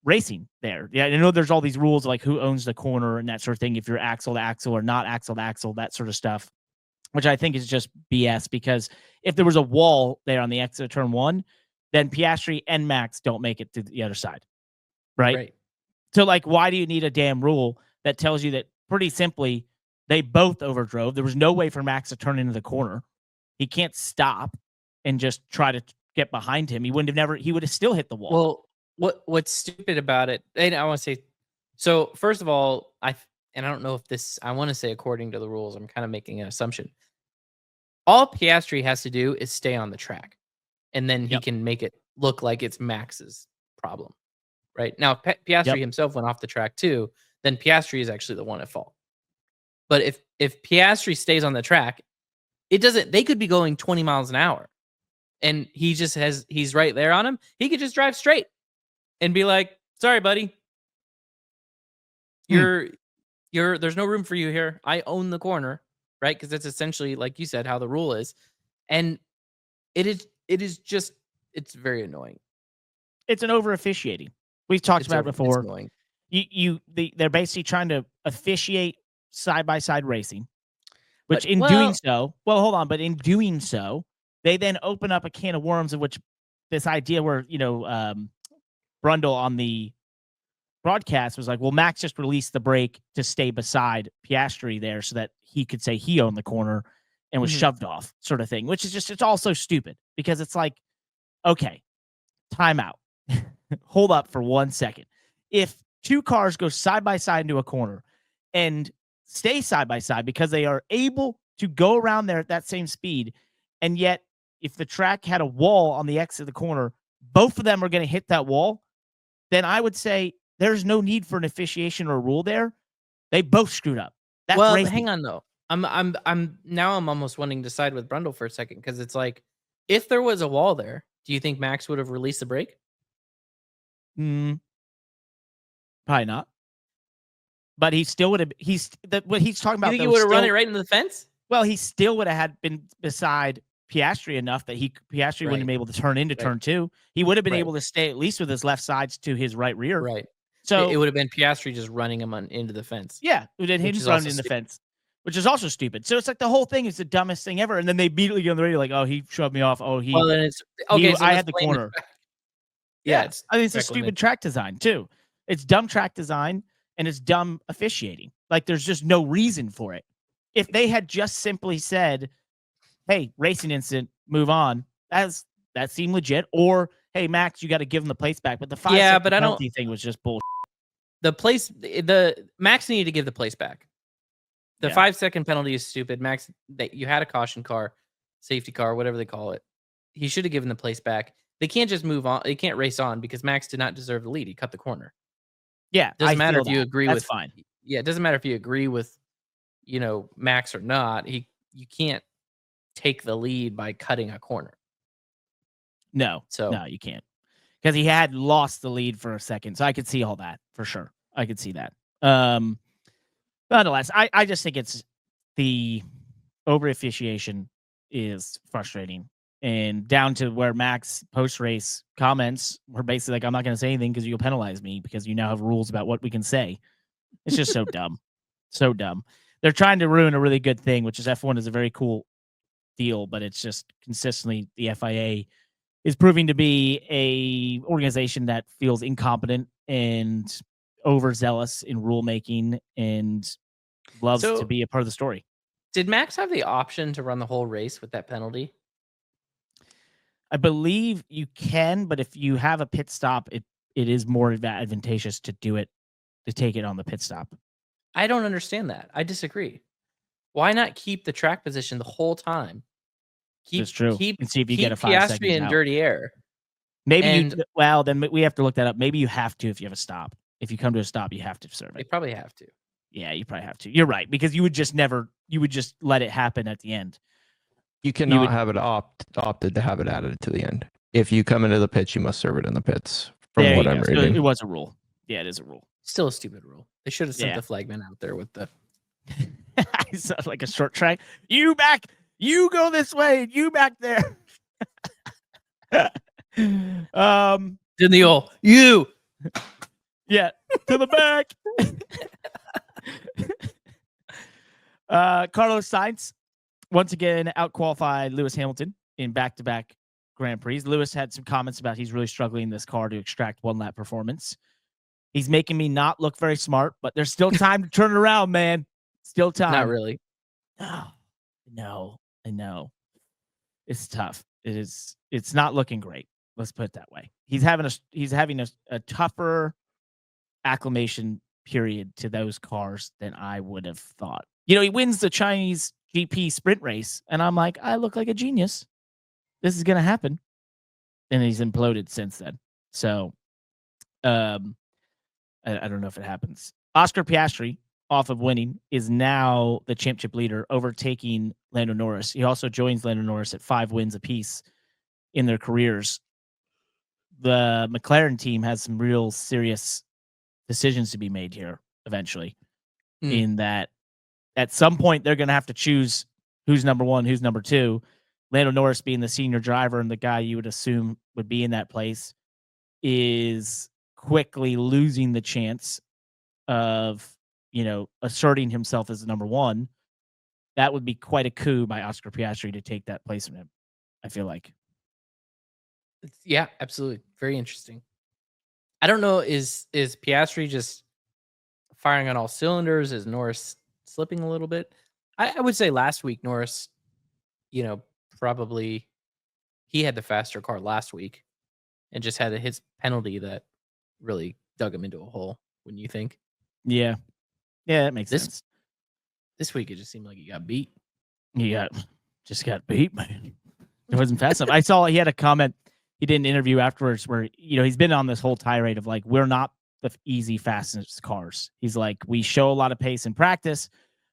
racing there. Yeah, I know there's all these rules like who owns the corner and that sort of thing. If you're axle to axle or not axle to axle, that sort of stuff, which I think is just BS because if there was a wall there on the exit of turn one, then Piastri and Max don't make it to the other side. Right? So like, why do you need a damn rule that tells you that pretty simply they both overdrove? There was no way for Max to turn into the corner. He can't stop and just try to get behind him. He would have still hit the wall. Well, what's stupid about it, and I want to say, so first of all, I don't know if this, I want to say according to the rules, I'm kind of making an assumption. All Piastri has to do is stay on the track, and then he can make it look like it's Max's problem. Right? Now, Piastri himself went off the track too, then Piastri is actually the one at fault. But if Piastri stays on the track, they could be going 20 miles an hour and he's right there on him. He could just drive straight and be like, sorry, buddy. There's no room for you here. I own the corner, right? Because that's essentially, like you said, how the rule is. And it's very annoying. It's an over officiating. We've talked about it before. They're basically trying to officiate side-by-side racing, which doing so, they then open up a can of worms, of which this idea where, Brundle on the broadcast was like, well, Max just released the brake to stay beside Piastri there so that he could say he owned the corner and was shoved off, sort of thing, which is just, it's all so stupid because it's like, okay, timeout. Hold up for 1 second. If two cars go side by side into a corner and stay side by side because they are able to go around there at that same speed, and yet if the track had a wall on the exit of the corner, both of them are going to hit that wall, then I would say there's no need for an officiation or a rule there. They both screwed up. That's racing. Hang on though. I'm almost wanting to side with Brundle for a second because it's like, if there was a wall there, do you think Max would have released the brake? Probably not. But he still would have. What he's talking about. You think he would have run it right into the fence? Well, he still would have been beside Piastri enough that Piastri wouldn't have been able to turn into turn two. He would have been able to stay at least with his left sides to his right rear. Right. So it would have been Piastri just running him into the fence. Yeah, it would have him running in the fence, which is also stupid. So it's like the whole thing is the dumbest thing ever. And then they immediately get on the radio like, "Oh, he shoved me off. Oh, he." Well, then it's okay. I had the corner. Yeah, it's a stupid track design too. It's dumb track design and it's dumb officiating. Like there's just no reason for it. If they had just simply said, "Hey, racing incident, move on," that seemed legit. Or, "Hey, Max, you got to give him the place back." But the 5-second penalty thing was just bullshit. The Max needed to give the place back. The 5-second penalty is stupid. Max, that you had a caution car, safety car, whatever they call it. He should have given the place back. They can't just move on. They can't race on because Max did not deserve the lead. He cut the corner. Yeah, doesn't matter if you agree with. That's fine. Yeah, it doesn't matter if you agree with, Max or not. You can't take the lead by cutting a corner. No, you can't, because he had lost the lead for a second. So I could see all that for sure. I could see that. Nonetheless, I just think it's the over officiation is frustrating. And down to where Max post-race comments were basically like, "I'm not going to say anything because you'll penalize me because you now have rules about what we can say." It's just so dumb. So dumb. They're trying to ruin a really good thing, which is F1 is a very cool deal, but it's just consistently the FIA is proving to be a organization that feels incompetent and overzealous in rulemaking and loves to be a part of the story. Did Max have the option to run the whole race with that penalty? I believe you can, but if you have a pit stop, it is more advantageous to do it, to take it on the pit stop. I don't understand that. I disagree. Why not keep the track position the whole time Keep That's true. keep And see if you keep get a 5 Piastri seconds in out. dirty air. Maybe and- you. Well, then we have to look that up. Maybe you have to if you have a stop. If you come to a stop, you have to serve They it. probably have to. Yeah, you probably have to. You're right, because you would just let it happen at the end. You cannot would- have it opted to have it added to the end. If you come into the pits, you must serve it in the pits. From There what you I'm go. So reading. it was a rule. Yeah, it is a rule. Still a stupid rule. They should have sent Yeah. the flagman out there with the. I sound like a short track. You back. You go this way. You back there. In the old you. Yeah, to the back. Carlos Sainz once again outqualified Lewis Hamilton in back-to-back Grand Prix. Lewis had some comments about he's really struggling in this car to extract one lap performance. He's making me not look very smart, but there's still time to turn it around, man. Still time. Not really. Oh, no, I know. It's tough. It's not looking great. Let's put it that way. He's having a tougher acclimation period to those cars than I would have thought. You know, he wins the Chinese GP sprint race, and I'm like, I look like a genius. This is gonna happen. And he's imploded since then. So I don't know if it happens. Oscar Piastri, off of winning, is now the championship leader, overtaking Landon Norris. He also joins Landon Norris at 5 wins apiece in their careers. The McLaren team has some real serious decisions to be made here eventually, in that at some point they're going to have to choose who's number 1, who's number 2. Landon Norris, being the senior driver and the guy you would assume would be in that place, is quickly losing the chance of, asserting himself as the number 1. That would be quite a coup by Oscar Piastri to take that place from him, I feel like. Yeah, absolutely. Very interesting. I don't know. Is Piastri just firing on all cylinders? Is Norris slipping a little bit? I would say last week Norris, probably he had the faster car last week, and just had his penalty that really dug him into a hole. Wouldn't you think? Yeah, that makes sense. This week it just seemed like he got beat. He just got beat, man. It wasn't fast enough. I saw he had a comment. He did an interview afterwards where, he's been on this whole tirade of like, we're not the easy, fastest cars. He's like, we show a lot of pace in practice,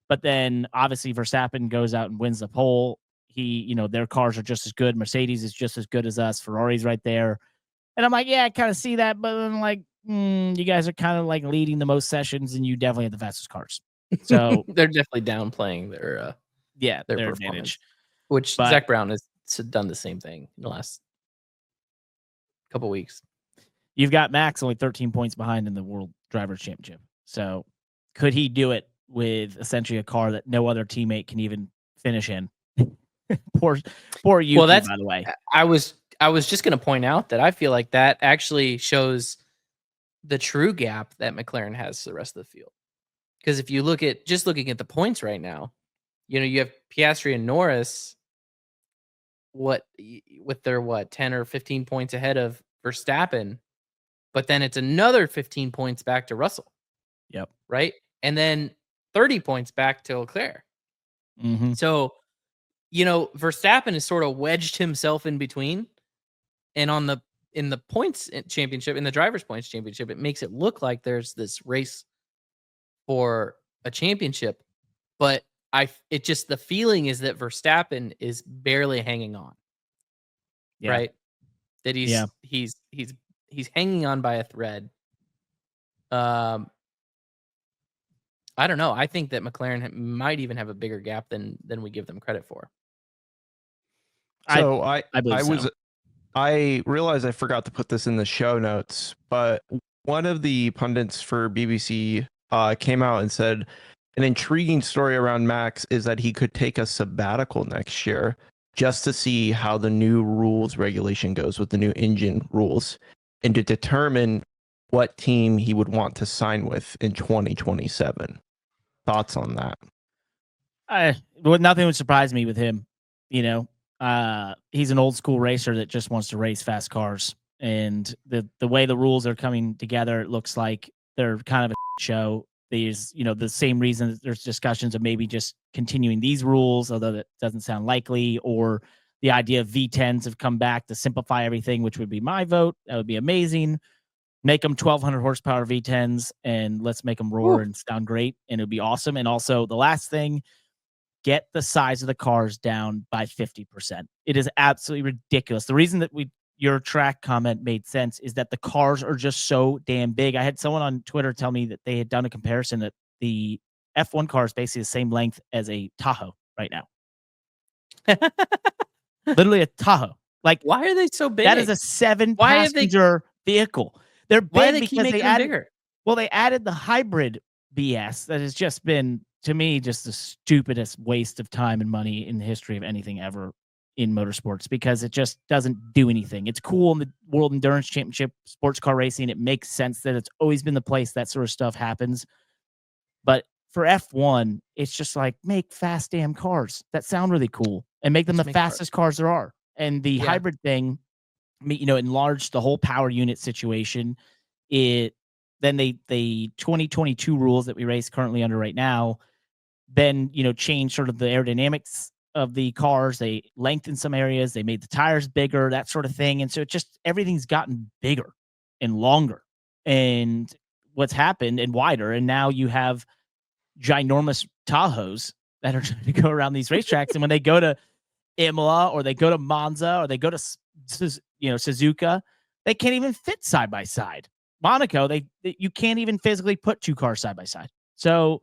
but then obviously Verstappen goes out and wins the pole. Their cars are just as good. Mercedes is just as good as us. Ferrari's right there. And I'm like, yeah, I kind of see that, but then like, you guys are kind of like leading the most sessions and you definitely have the fastest cars. So they're definitely downplaying their their performance, advantage. which But Zach Brown has done the same thing in the last couple weeks. You've got Max only 13 points behind in the World Drivers' Championship. So could he do it with essentially a car that no other teammate can even finish in? poor Yuki, by the way. I was just going to point out that I feel like that actually shows the true gap that McLaren has to the rest of the field. Because if you looking at the points right now, you have Piastri and Norris, with their 10 or 15 points ahead of Verstappen, but then it's another 15 points back to Russell. Yep. Right? And then 30 points back to Leclerc. Mm-hmm. So, Verstappen has sort of wedged himself in between, and in the points championship, in the drivers' points championship, it makes it look like there's this race for a championship, but the feeling is that Verstappen is barely hanging on. Yeah. Right? That he's hanging on by a thread. I don't know. I think that McLaren might even have a bigger gap than we give them credit for. So I believe so. I realized I forgot to put this in the show notes, but one of the pundits for BBC came out and said an intriguing story around Max is that he could take a sabbatical next year just to see how the new rules regulation goes with the new engine rules and to determine what team he would want to sign with in 2027. Thoughts on that? Nothing would surprise me with him. He's an old school racer that just wants to race fast cars. And the way the rules are coming together, it looks like they're kind of a show. There's, the same reason that there's discussions of maybe just continuing these rules, although that doesn't sound likely, or The idea of V10s have come back to simplify everything, which would be my vote. That would be amazing. Make them 1,200 horsepower V10s and let's make them roar and sound great. And it would be awesome. And also the last thing, get the size of the cars down by 50%. It is absolutely ridiculous. The reason that your track comment made sense is that the cars are just so damn big. I had someone on Twitter tell me that they had done a comparison that the F1 car is basically the same length as a Tahoe right now. Literally a Tahoe. Like, why are they so big? That is a 7-passenger vehicle. They're big why do they because keep making them bigger? Well, they added the hybrid BS that has just been, to me, just the stupidest waste of time and money in the history of anything ever in motorsports, because it just doesn't do anything. It's cool in the World Endurance Championship, sports car racing. It makes sense that it's always been the place that sort of stuff happens. But for F1, it's just like, make fast damn cars that sound really cool and make them the fastest cars there are. And the hybrid thing, enlarged the whole power unit situation. Then the 2022 rules that we race currently under right now, then, changed sort of the aerodynamics of the cars. They lengthened some areas. They made the tires bigger, that sort of thing. And so everything's gotten bigger and longer and what's happened and wider. And now you have ginormous Tahoes that are trying to go around these racetracks. And when they go to Imola or they go to Monza or they go to, Suzuka, they can't even fit side by side. Monaco, you can't even physically put two cars side by side. So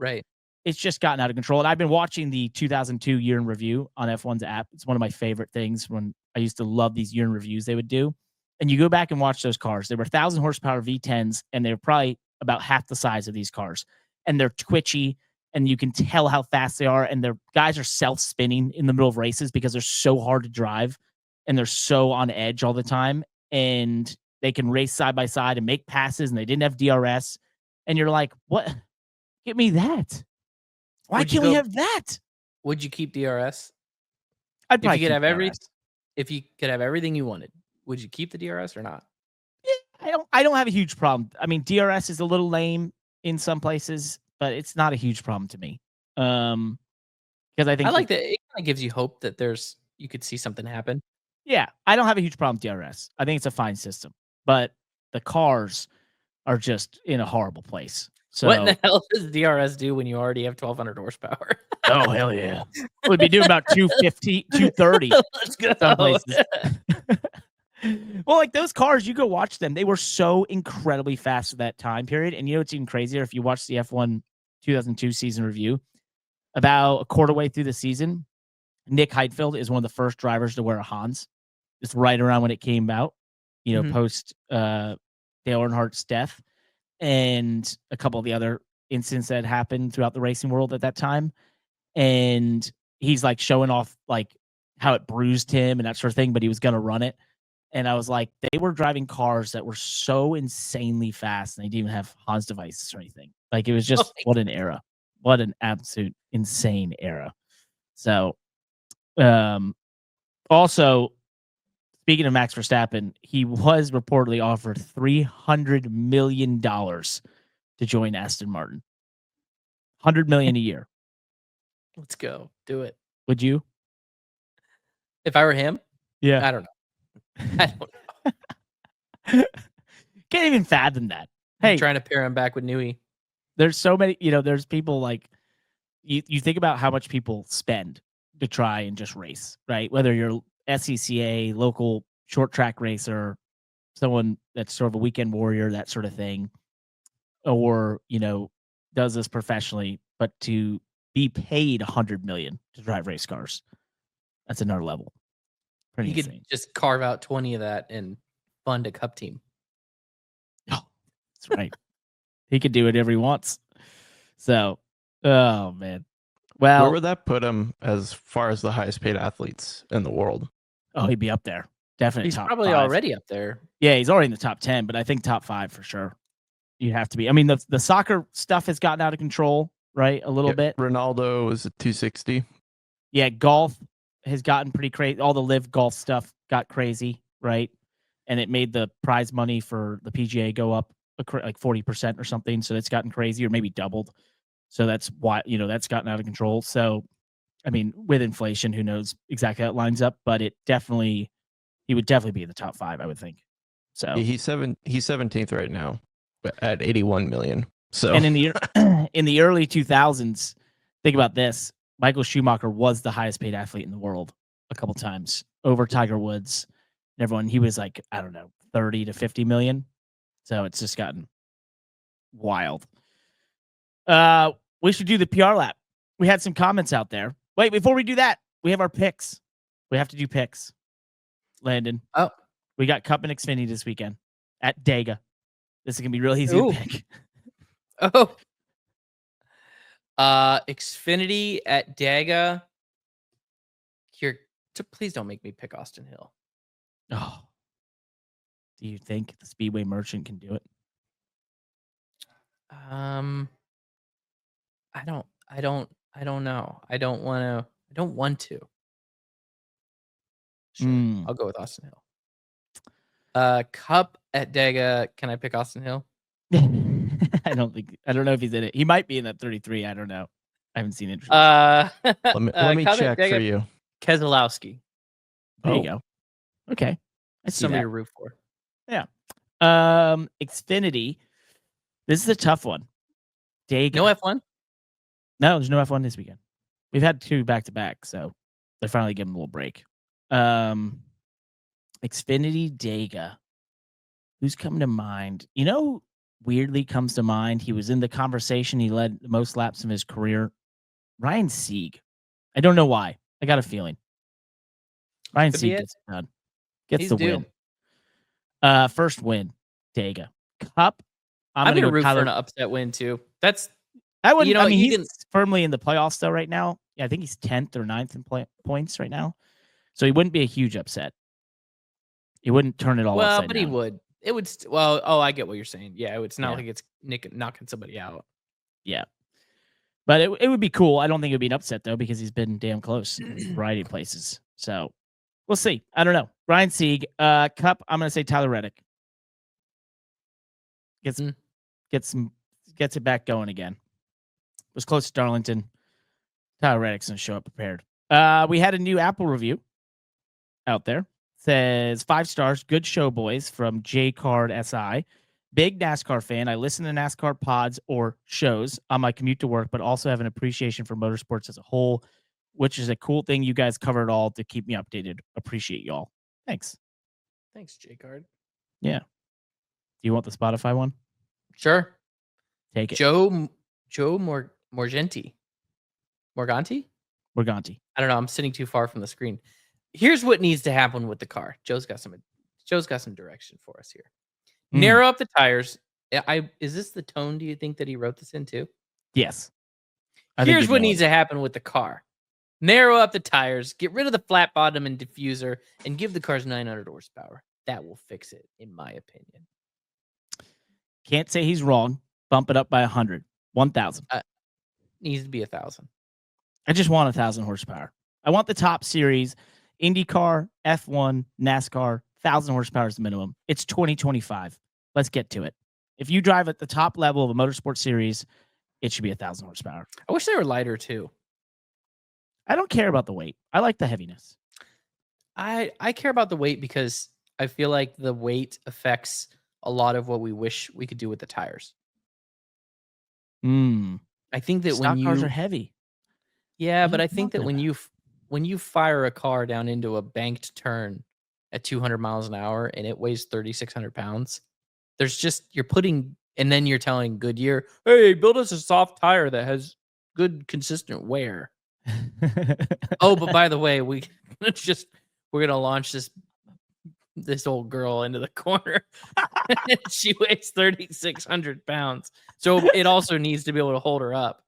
it's just gotten out of control. And I've been watching the 2002 year in review on F1's app. It's one of my favorite things. When I used to love these year in reviews they would do. And you go back and watch those cars. They were 1,000 horsepower V10s, and they were probably about half the size of these cars. And they're twitchy, and you can tell how fast they are. And their guys are self-spinning in the middle of races because they're so hard to drive, and they're so on edge all the time. And they can race side by side and make passes, and they didn't have DRS. And you're like, what? Give me that. Why can't we have that? Would you keep DRS? I'd probably if you could keep have DRS. If you could have everything you wanted, would you keep the DRS or not? Yeah, I don't have a huge problem. I mean, DRS is a little lame in some places, but it's not a huge problem to me. Because I think I like that it kind of gives you hope that you could see something happen. Yeah, I don't have a huge problem with DRS. I think it's a fine system, but the cars are just in a horrible place. So what in the hell does DRS do when you already have 1,200 horsepower? Oh, hell yeah. We'd be doing about 250, 230. Let's go. Some places. Well, like those cars, you go watch them. They were so incredibly fast at that time period. And it's even crazier if you watch the F1 2002 season review. About a quarter way through the season, Nick Heidfeld is one of the first drivers to wear a Hans. It's right around when it came out, post Dale Earnhardt's death. And a couple of the other incidents that happened throughout the racing world at that time. And he's like showing off like how it bruised him and that sort of thing, but he was going to run it. And I was like, they were driving cars that were so insanely fast, and they didn't even have Hans devices or anything. Like, it was just, what an era. What an absolute insane era. So, also, speaking of Max Verstappen, he was reportedly offered $300 million to join Aston Martin. $100 million a year. Let's go. Do it. Would you? If I were him? Yeah. I don't know. I don't know. Can't even fathom that. I'm trying to pair him back with Newey. There's so many, there's people like, you think about how much people spend to try and just race, right? Whether you're SCCA, local short track racer, someone that's sort of a weekend warrior, that sort of thing, or, does this professionally, but to be paid $100 million to drive race cars, that's another level. Pretty you insane. Could just carve out 20 of that and fund a cup team. Oh, that's right. He could do whatever he wants. So, oh man. Well, where would that put him as far as the highest paid athletes in the world? Oh, he'd be up there. Definitely. He's top probably 5. already up there. Yeah, he's already in the top 10, but I think top 5 for sure. You have to be. I mean, the soccer stuff has gotten out of control, right? A little bit. Ronaldo is at 260. Yeah, golf has gotten pretty crazy. All the live golf stuff got crazy, right? And it made the prize money for the PGA go up like 40% or something. So it's gotten crazy, or maybe doubled. So that's why, that's gotten out of control. So I mean, with inflation, who knows exactly how it lines up, but he would definitely be in the top 5, I would think. So Yeah, he's 17th right now at 81 million. So and in the in the early 2000s, think about this: Michael Schumacher was the highest paid athlete in the world a couple times over Tiger Woods and everyone. He was like, I don't know, 30 to 50 million. So it's just gotten wild. We should do the PR lap. We had some comments out there. Wait, before we do that, we have our picks. We have to do picks. Landon. Oh. We got Cup and Xfinity this weekend at Dega. This is gonna be real easy Ooh. to pick. Oh. Xfinity at Dega. Please don't make me pick Austin Hill. Oh. Do you think the Speedway Merchant can do it? I don't know. I don't want to. Sure. I'll go with Austin Hill. Cup at Dega. Can I pick Austin Hill? I don't know if he's in it. He might be in that 33. I don't know. I haven't seen it. let me check for you. Keselowski. There you go. Okay. I see Somebody that. to root for. Yeah. Xfinity. This is a tough one. Dega. No F1? No, there's no F1 this weekend. We've had 2 back-to-back, so they finally give him a little break. Xfinity Dega. Who's coming to mind? You know, weirdly comes to mind. He was in the conversation. He led the most laps of his career. Ryan Sieg. I don't know why. I got a feeling. Ryan Could be Sieg it. gets it done. Gets He's the due. win. First win, Dega. Cup. I'm gonna go root for Tyler. an upset win too. That's I wouldn't. You know, I mean, you he's can- firmly in the playoffs though right now. Yeah, I think he's 10th or 9th in points right now. So he wouldn't be a huge upset. He wouldn't turn it all well, upside but down. he would. It would. I get what you're saying. Yeah, it's not like it's knocking somebody out. Yeah. But it would be cool. I don't think it would be an upset though because he's been damn close in a variety of places. So we'll see. I don't know. Ryan Sieg. Cup. I'm gonna say Tyler Reddick. Gets it back going again. Was close to Darlington. Tyler Reddick's gonna show up prepared. We had a new Apple review out there. Says 5 stars. Good show, boys. From J Card SI. Big NASCAR fan. I listen to NASCAR pods or shows on my commute to work, but also have an appreciation for motorsports as a whole, which is a cool thing. You guys cover it all to keep me updated. Appreciate y'all. Thanks. Thanks, J-Card. Yeah. Do you want the Spotify one? Sure. Take it. Joe Morganti. Morganti? Morganti. I don't know. I'm sitting too far from the screen. Here's what needs to happen with the car. Joe's got some direction for us here. Narrow up the tires. Is this the tone, do you think, that he wrote this into? Yes. Here's what needs to happen with the car. Narrow up the tires, get rid of the flat bottom and diffuser, and give the cars 900 horsepower. That will fix it, in my opinion. Can't say he's wrong. Bump it up by 100. 1,000. Needs to be 1,000. I just want 1,000 horsepower. I want the top series. IndyCar, F1, NASCAR, 1,000 horsepower is the minimum. It's 2025. Let's get to it. If you drive at the top level of a motorsport series, it should be 1,000 horsepower. I wish they were lighter too. I don't care about the weight. I like the heaviness. I care about the weight because I feel like the weight affects a lot of what we wish we could do with the tires. I think that Stock when cars are heavy. Yeah, What but are I you think that talking when you fire a car down into a banked turn at 200 miles an hour and it weighs 3,600 pounds, there's just and then you're telling Goodyear, hey, build us a soft tire that has good consistent wear. Oh, but by the way, we're gonna launch this old girl into the corner. She weighs 3,600 pounds, so it also needs to be able to hold her up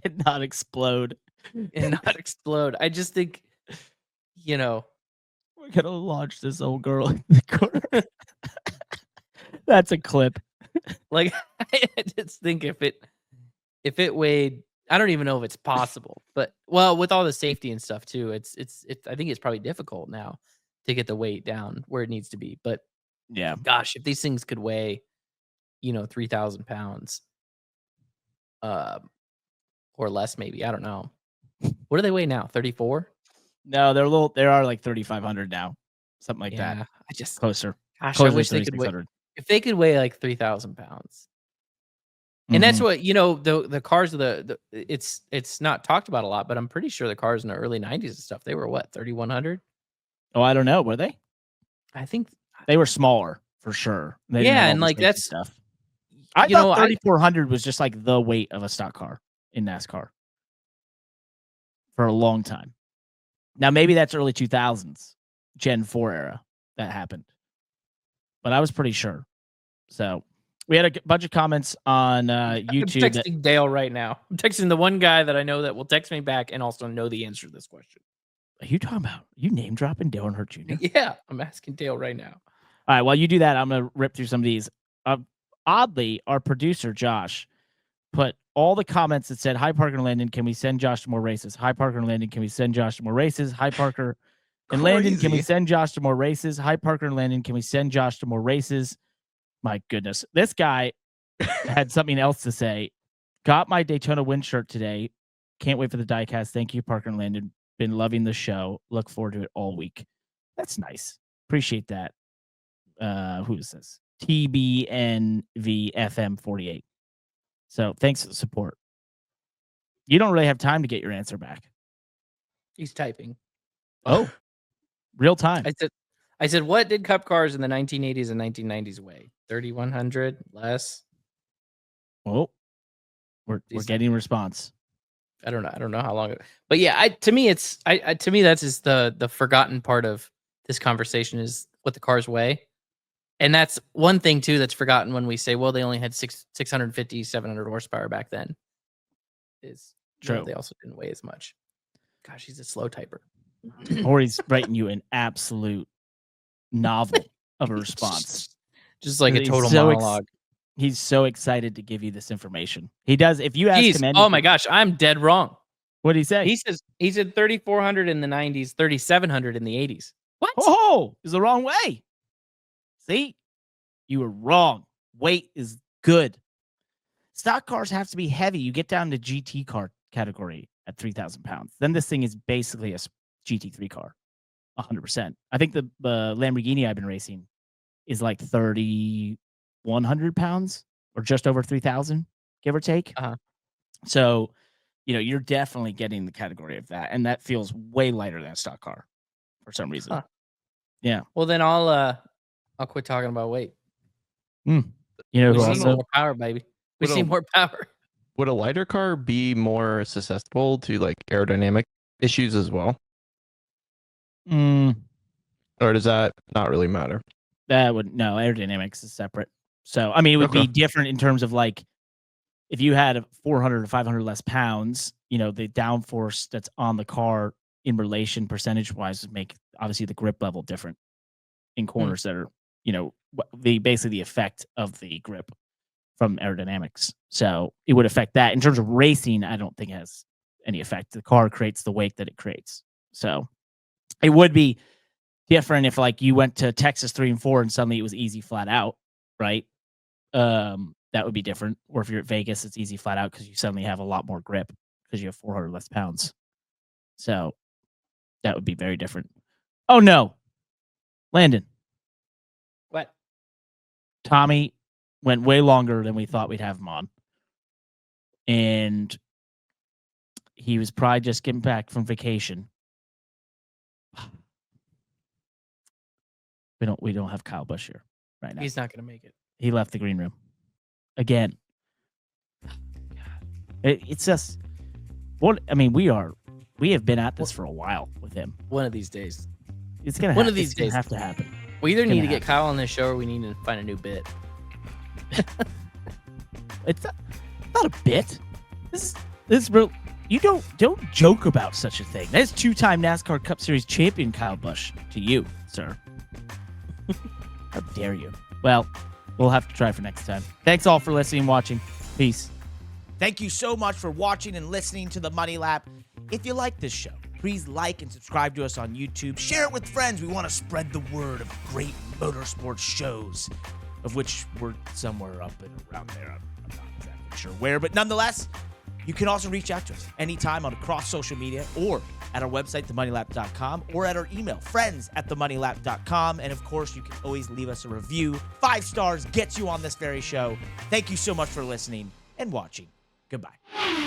and not explode. I just think, we're gonna launch this old girl in the corner. That's a clip. Like, I just think if it weighed, I don't even know if it's possible, but with all the safety and stuff too, it's I think it's probably difficult now to get the weight down where it needs to be. But yeah, gosh, if these things could weigh, 3,000 pounds, or less, maybe, I don't know. What do they weigh now? 34? No, they are like 3,500 now, something like that. I just Closer. gosh, Closer I to wish they could weigh 3,600. if they could weigh like 3,000 pounds. And that's Mhm. what the cars of the it's not talked about a lot, but I'm pretty sure the cars in the early 90s and stuff, they were what, 3,100? Oh, I don't know. Were they? I think They were smaller for sure. They didn't Yeah, have all and the like safety that's stuff. I you know, thought I 3,400 was just like the weight of a stock car in NASCAR for a long time. Now maybe that's early 2000s, Gen 4 era that happened, but I was pretty sure. So we had a bunch of comments on I'm YouTube. texting Dale right now. I'm texting the one guy that I know that will text me back and also know the answer to this question. Are you talking about? Are you name dropping Dale Earnhardt Jr.? Yeah, I'm asking Dale right now. All right, while you do that, I'm going to rip through some of these. Oddly, our producer, Josh, put all the comments that said, "Hi, Parker and Landon, can we send Josh to more races? Hi, Parker and Landon, can we send Josh to more races? Hi, Parker and Landon, can we Crazy. send Josh to more races? Hi, Parker and Landon, can we send Josh to more races?" My goodness. This guy had something else to say. Got my Daytona win shirt today. Can't wait for the diecast. Thank you, Parker and Landon. Been loving the show. Look forward to it all week. That's nice. Appreciate that. Who is this? TBNVFM48. So thanks for the support. You don't really have time to get your answer back. He's typing. Oh, real time. I said, what did Cup cars in the 1980s and 1990s weigh? 3,100 less? Oh, we're getting a response. I don't know how long. But yeah, to me that's just the forgotten part of this conversation is what the cars weigh. And that's one thing too that's forgotten when we say, well, they only had 650, 700 horsepower back then. Is True. They also didn't weigh as much. Gosh, he's a slow typer. Or he's writing you an absolute novel of a response. Just like a He's total so monologue. He's so excited to give you this information. He does. If you ask him anything, oh my gosh, I'm dead wrong. what did he say? He said 3,400 in the 90s, 3,700 in the 80s. What? Oh, is the wrong way. See, you were wrong. Weight is good. Stock cars have to be heavy. You get down to GT car category at 3,000 pounds. Then this thing is basically a GT3 car, 100%. I think the Lamborghini I've been racing is like 3,100 pounds or just over 3,000, give or take. Uh-huh. So, you're definitely getting the category of that, and that feels way lighter than a stock car for some reason. Huh. Yeah. Well, then I'll quit talking about weight. Who We see also? more power, baby. We Would see a- more power. Would a lighter car be more susceptible to like aerodynamic issues as well? Or does that not really matter? That would no aerodynamics is separate. So I mean, it would be Okay. different in terms of like if you had 400 or 500 less pounds, the downforce that's on the car in relation percentage wise would make obviously the grip level different in corners that are basically the effect of the grip from aerodynamics. So it would affect that in terms of racing. I don't think it has any effect. The car creates the wake that it creates. So it would be different if like you went to Texas 3 and 4 and suddenly it was easy flat out, right? That would be different. Or if you're at Vegas, it's easy flat out because you suddenly have a lot more grip because you have 400 less pounds. So that would be very different. Oh no, Landon. What? Tommy went way longer than we thought we'd have him on. And he was probably just getting back from vacation. We don't have Kyle Busch here right now. He's not going to make it. He left the green room again. It's just what I mean. We have been at this for a while with him. One of these days. It's gonna One of these days. have to happen. We either need to gonna get Kyle on this show or we need to find a new bit. It's not a bit. This is real. You don't joke about such a thing. That's 2-time NASCAR Cup Series champion Kyle Busch to you, sir. How dare you? Well, we'll have to try for next time. Thanks all for listening and watching. Peace. Thank you so much for watching and listening to the Money Lap. If you like this show, please like and subscribe to us on YouTube. Share it with friends. We want to spread the word of great motorsports shows, of which we're somewhere up and around there. I'm not exactly sure where, but nonetheless, You can also reach out to us anytime on across social media or at our website, themoneylap.com, or at our email, friends@themoneylap.com. And of course, you can always leave us a review. 5 stars gets you on this very show. Thank you so much for listening and watching. Goodbye.